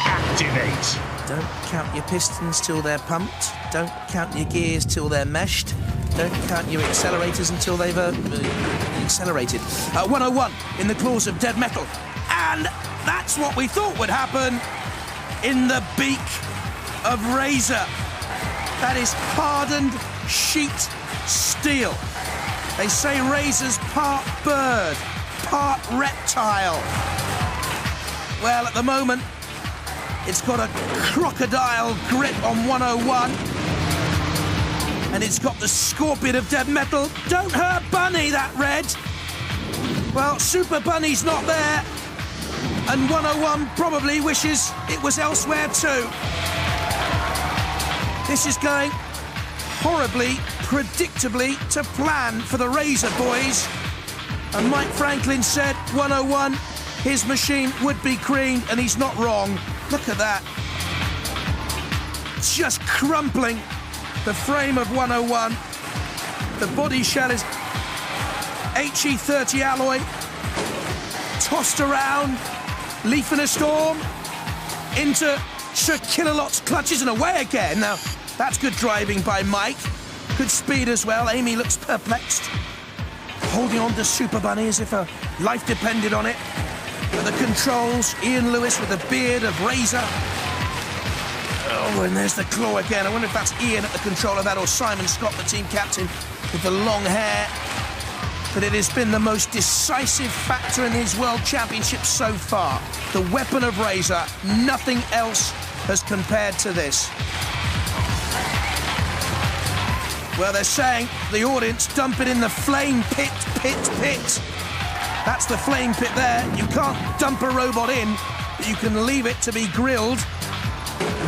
activate. Don't count your pistons till they're pumped. Don't count your gears till they're meshed. Don't count your accelerators until they've accelerated. 101 in the claws of dead metal. And that's what we thought would happen in the beak of Razor. That is hardened sheet steel. They say Razor's part bird, part reptile. Well, at the moment, it's got a crocodile grip on 101. And it's got the scorpion of dead metal. Don't hurt Bunny, that red. Well, Super Bunny's not there. And 101 probably wishes it was elsewhere too. This is going horribly, predictably to plan for the Razor boys. And Mike Franklin said 101, his machine would be creamed, and he's not wrong. Look at that. Just crumpling the frame of 101. The body shell is HE30 alloy, tossed around, leaf in a storm, into Sir Killalot's clutches and away again. Now, that's good driving by Mike. Good speed as well. Amy looks perplexed, holding on to Super Bunny as if her life depended on it. At the controls, Ian Lewis with the beard of Razor. Oh, and there's the claw again. I wonder if that's Ian at the control of that, or Simon Scott, the team captain, with the long hair. But it has been the most decisive factor in these World Championships so far. The weapon of Razor, nothing else has compared to this. Well, they're saying, the audience, dump it in the flame pit. That's the flame pit there. You can't dump a robot in, but you can leave it to be grilled.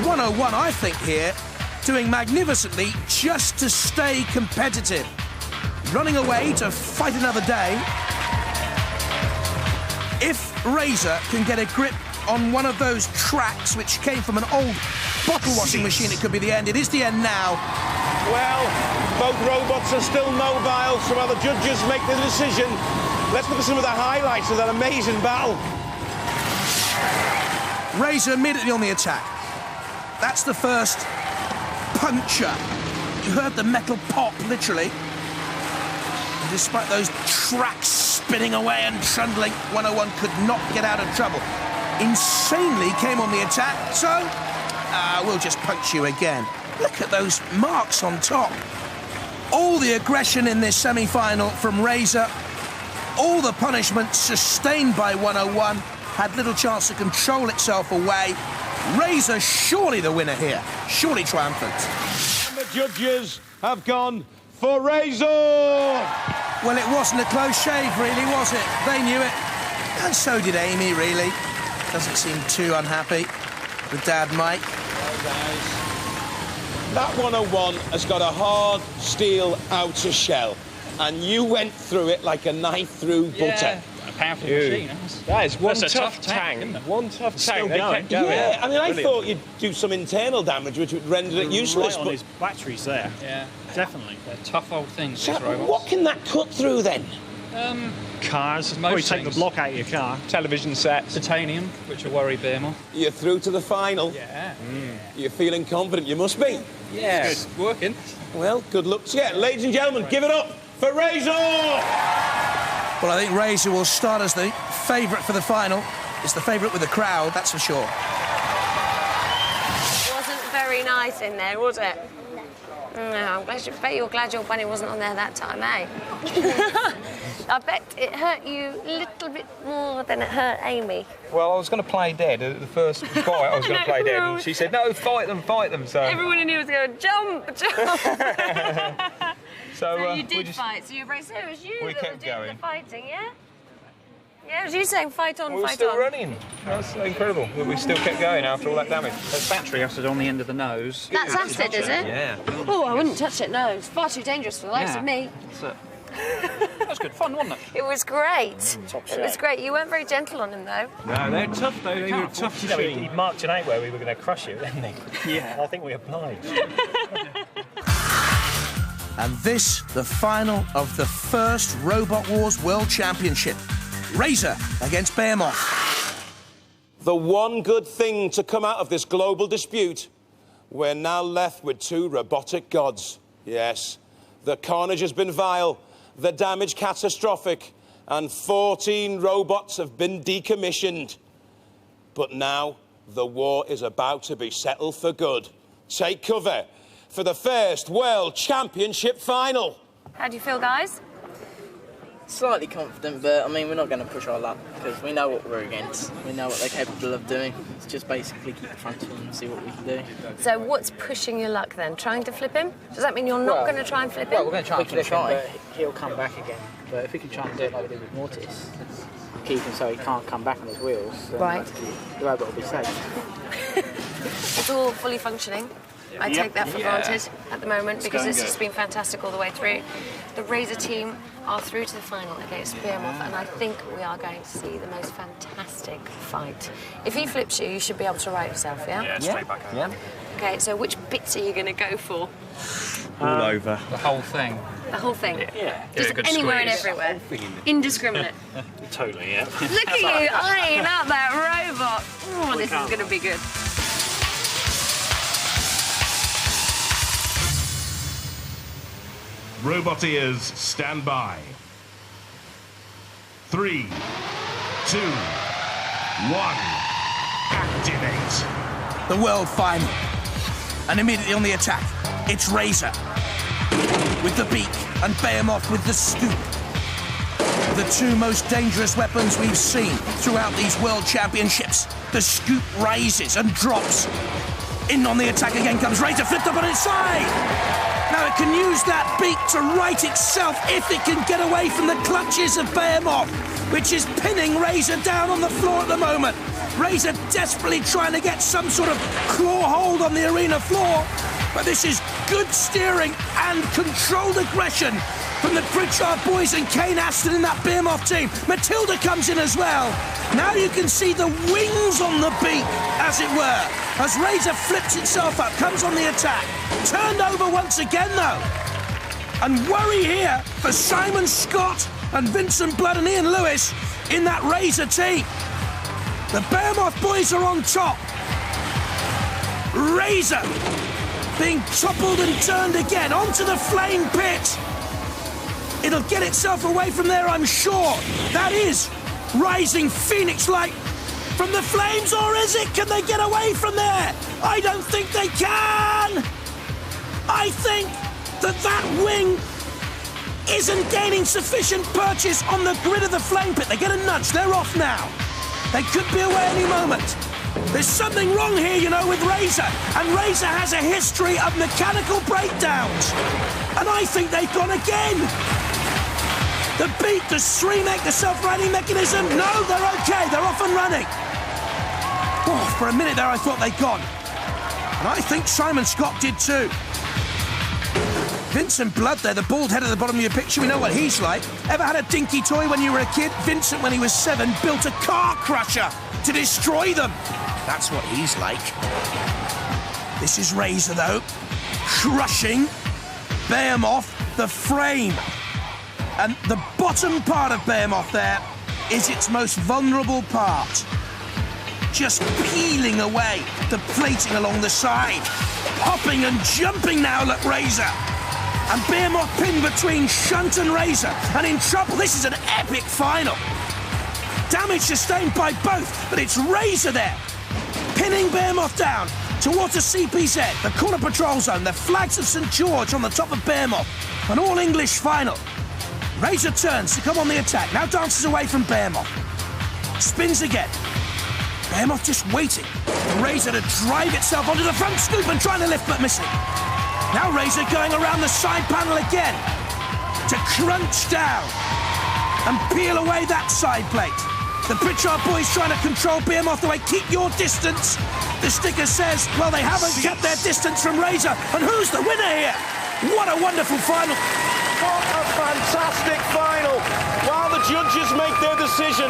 101, I think, here, doing magnificently just to stay competitive. Running away to fight another day. If Razor can get a grip on one of those tracks which came from an old bottle washing machine, it could be the end. It is the end now. Well, both robots are still mobile, so while the judges make the decision, let's look at some of the highlights of that amazing battle. Razor immediately on the attack. That's the first puncture. You heard the metal pop, literally. And despite those tracks spinning away and trundling, 101 could not get out of trouble. Insanely came on the attack, so we'll just punch you again. Look at those marks on top. All the aggression in this semi-final from Razor. All the punishment sustained by 101. had little chance to control itself away. Razor surely the winner here, surely triumphant. And the judges have gone for Razor! Well, it wasn't a close shave, really, was it? They knew it. And so did Amy, really. Doesn't seem too unhappy. The dad, Mike. That 101 has got a hard steel outer shell, and you went through it like a knife through butter. A powerful machine. That is one That's a tough tank. One tough tank. Still They going. kept going. Yeah, I mean, I Brilliant. thought you'd do some internal damage, which would render it useless. Right on But his batteries there. Yeah, Definitely. they're tough old things, so these robots. what can that cut through then? Cars. Most Probably take the things. block out of your car. Television sets. Titanium, which will worry Behemoth. You're through to the final. Yeah. You're feeling confident. You must be. Yeah, it's working. Well, good luck to you. Ladies and gentlemen, give it up for Razor! Well, I think Razor will start as the favourite for the final. It's the favourite with the crowd, that's for sure. It wasn't very nice in there, was it? No, bet you're glad your bunny wasn't on there that time, eh? I bet it hurt you a little bit more than it hurt Amy. Well, I was going to play dead. At the first fight, I was going to play dead. And she said, no, fight them, so... Everyone in here was going, jump, jump! So you did fight, so you were very serious. You we that kept were doing going. the fighting, yeah? Yeah, it was you saying fight on, we were fight still on. running. That's incredible. We still kept going after all that damage. There's battery acid on the end of the nose. That's acid, is it? Yeah. Oh, I wouldn't touch it, no. It's far too dangerous for the likes of me. That's it. That was good fun, wasn't it? It was great. It was great. You weren't very gentle on him, though. No, they're tough, though. They were a tough You know, machine. he marked it out where we were going to crush you, didn't he? Yeah. I think we obliged. And this, the final of the first Robot Wars World Championship. Razor against Behemoth. The one good thing to come out of this global dispute, we're now left with two robotic gods. Yes, the carnage has been vile, the damage catastrophic, and 14 robots have been decommissioned. But now, the war is about to be settled for good. Take cover for the first World Championship final. How do you feel, guys? Slightly confident, but I mean, we're not going to push our luck because we know what we're against. We know what they're capable of doing. It's just basically keep fronting and see what we can do. So what's pushing your luck then? Trying to flip him? Does that mean you're not going to try and flip him? Well, we're going to try and flip him, but he'll come back again. But if we can try and do it like we did with Mortis, keep him so he can't come back on his wheels, then right. The robot will be safe. It's all fully functioning. I take that for granted at the moment because it's just been fantastic all the way through. The Razor team are through to the final against Behemoth, and I think we are going to see the most fantastic fight. If he flips you, you should be able to right yourself, yeah? Yeah, straight back. Yeah. Okay, so which bits are you going to go for? All over. The whole thing. The whole thing? Yeah. Just anywhere and everywhere? Indiscriminate? Totally, yeah. Look at you eyeing up that robot. Oh, this is going to be good. Roboteers, stand by. 3, 2, 1, activate. The world final. And immediately on the attack, it's Razor with the beak and Behemoth with the scoop. The two most dangerous weapons we've seen throughout these World Championships. The scoop raises and drops. In on the attack again comes Razor, flipped up on its side. Now it can use that beak to right itself if it can get away from the clutches of Behemoth, which is pinning Razor down on the floor at the moment. Razor desperately trying to get some sort of claw hold on the arena floor, but this is good steering and controlled aggression from the Pritchard boys and Kane Aston in that Behemoth team. Matilda comes in as well. Now you can see the wings on the beak, as it were, as Razor flips itself up, comes on the attack. Turned over once again, though. And worry here for Simon Scott and Vincent Blood and Ian Lewis in that Razor team. The Behemoth boys are on top. Razor being toppled and turned again onto the flame pit. It'll get itself away from there, I'm sure. That is rising phoenix-like from the flames, or is it? Can they get away from there? I don't think they can. I think that wing isn't gaining sufficient purchase on the grid of the flame pit. They get a nudge. They're off now. They could be away any moment. There's something wrong here, you know, with Razor. And Razor has a history of mechanical breakdowns. And I think they've gone again. The beat, the streamek, the self-righting mechanism, no, they're okay, they're off and running. Oh, for a minute there I thought they'd gone. And I think Simon Scott did too. Vincent Blood there, the bald head at the bottom of your picture, we know what he's like. Ever had a dinky toy when you were a kid? Vincent, when he was 7, built a car crusher to destroy them. That's what he's like. This is Razor, though, crushing Behemoth, the frame. And the bottom part of Behemoth there is its most vulnerable part. Just peeling away the plating along the side. Hopping and jumping now, look, Razor. And Behemoth pinned between Shunt and Razor, and in trouble. This is an epic final. Damage sustained by both, but it's Razor there, pinning Behemoth down towards the CPZ, the corner patrol zone, the flags of St. George on the top of Behemoth. An all-English final. Razor turns to come on the attack, now dances away from Behemoth. Spins again. Behemoth just waiting for Razor to drive itself onto the front scoop and trying to lift but missing. Now Razor going around the side panel again to crunch down and peel away that side plate. The Pritchard boys trying to control Behemoth away. Keep your distance. The sticker says, well, they haven't kept their distance from Razor. And who's the winner here? What a wonderful final. What a fantastic final. While the judges make their decision,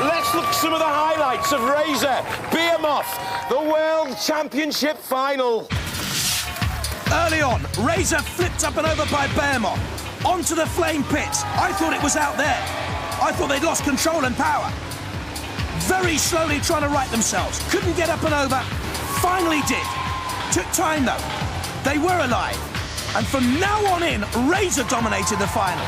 let's look at some of the highlights of Razor Behemoth, the World Championship final. Early on, Razor flipped up and over by Behemoth. Onto the flame pit. I thought it was out there. I thought they'd lost control and power. Very slowly trying to right themselves. Couldn't get up and over. Finally did. Took time, though. They were alive. And from now on in, Razor dominated the final.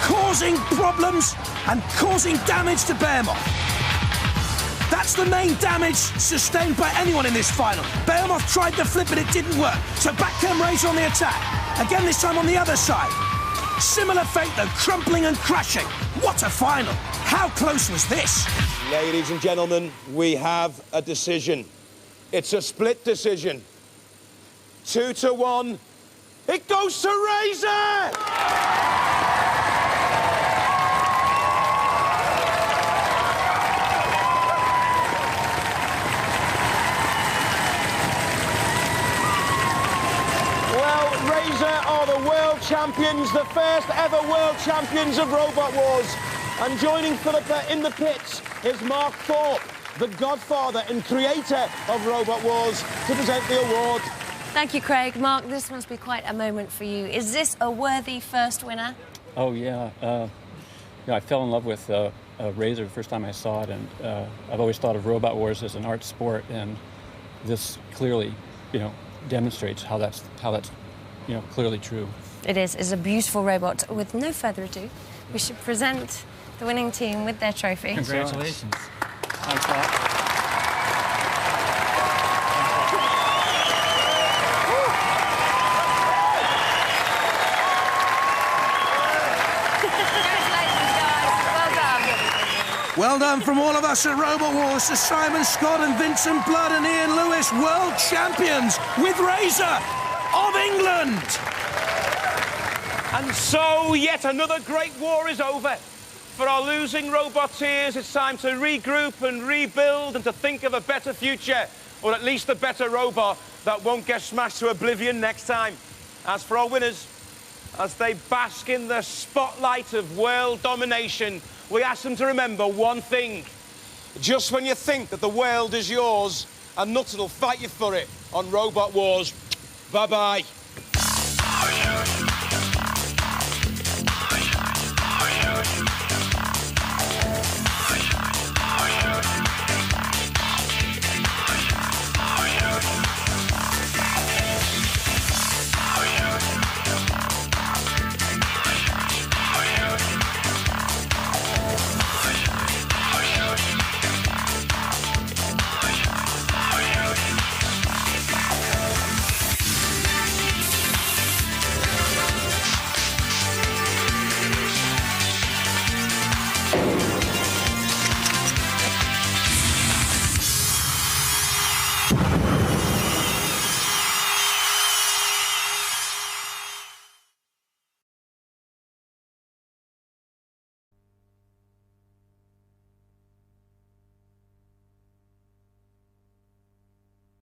Causing problems and causing damage to Behemoth. That's the main damage sustained by anyone in this final. Behemoth tried to flip it, it didn't work. So back came Razor on the attack. Again, this time on the other side. Similar fate, though, crumpling and crashing. What a final. How close was this? Ladies and gentlemen, we have a decision. It's a split decision. 2-1. It goes to Razor! Razor are the world champions, the first ever world champions of Robot Wars. And joining Philippa in the pits is Mark Thorpe, the godfather and creator of Robot Wars, to present the award. Thank you, Craig. Mark, this must be quite a moment for you. Is this a worthy first winner? Oh, yeah. I fell in love with Razor the first time I saw it, and I've always thought of Robot Wars as an art sport, and this clearly, demonstrates how that's clearly true. It is. It's a beautiful robot. With no further ado, we should present the winning team with their trophy. Congratulations. Thanks a lot. Well done from all of us at Robot Wars to Simon Scott and Vincent Blood and Ian Lewis, world champions with Razor of England. And so yet another great war is over. For our losing Roboteers, it's time to regroup and rebuild and to think of a better future, or at least a better robot that won't get smashed to oblivion next time. As for our winners, as they bask in the spotlight of world domination, we ask them to remember one thing. Just when you think that the world is yours, a nutter will fight you for it on Robot Wars. Bye-bye.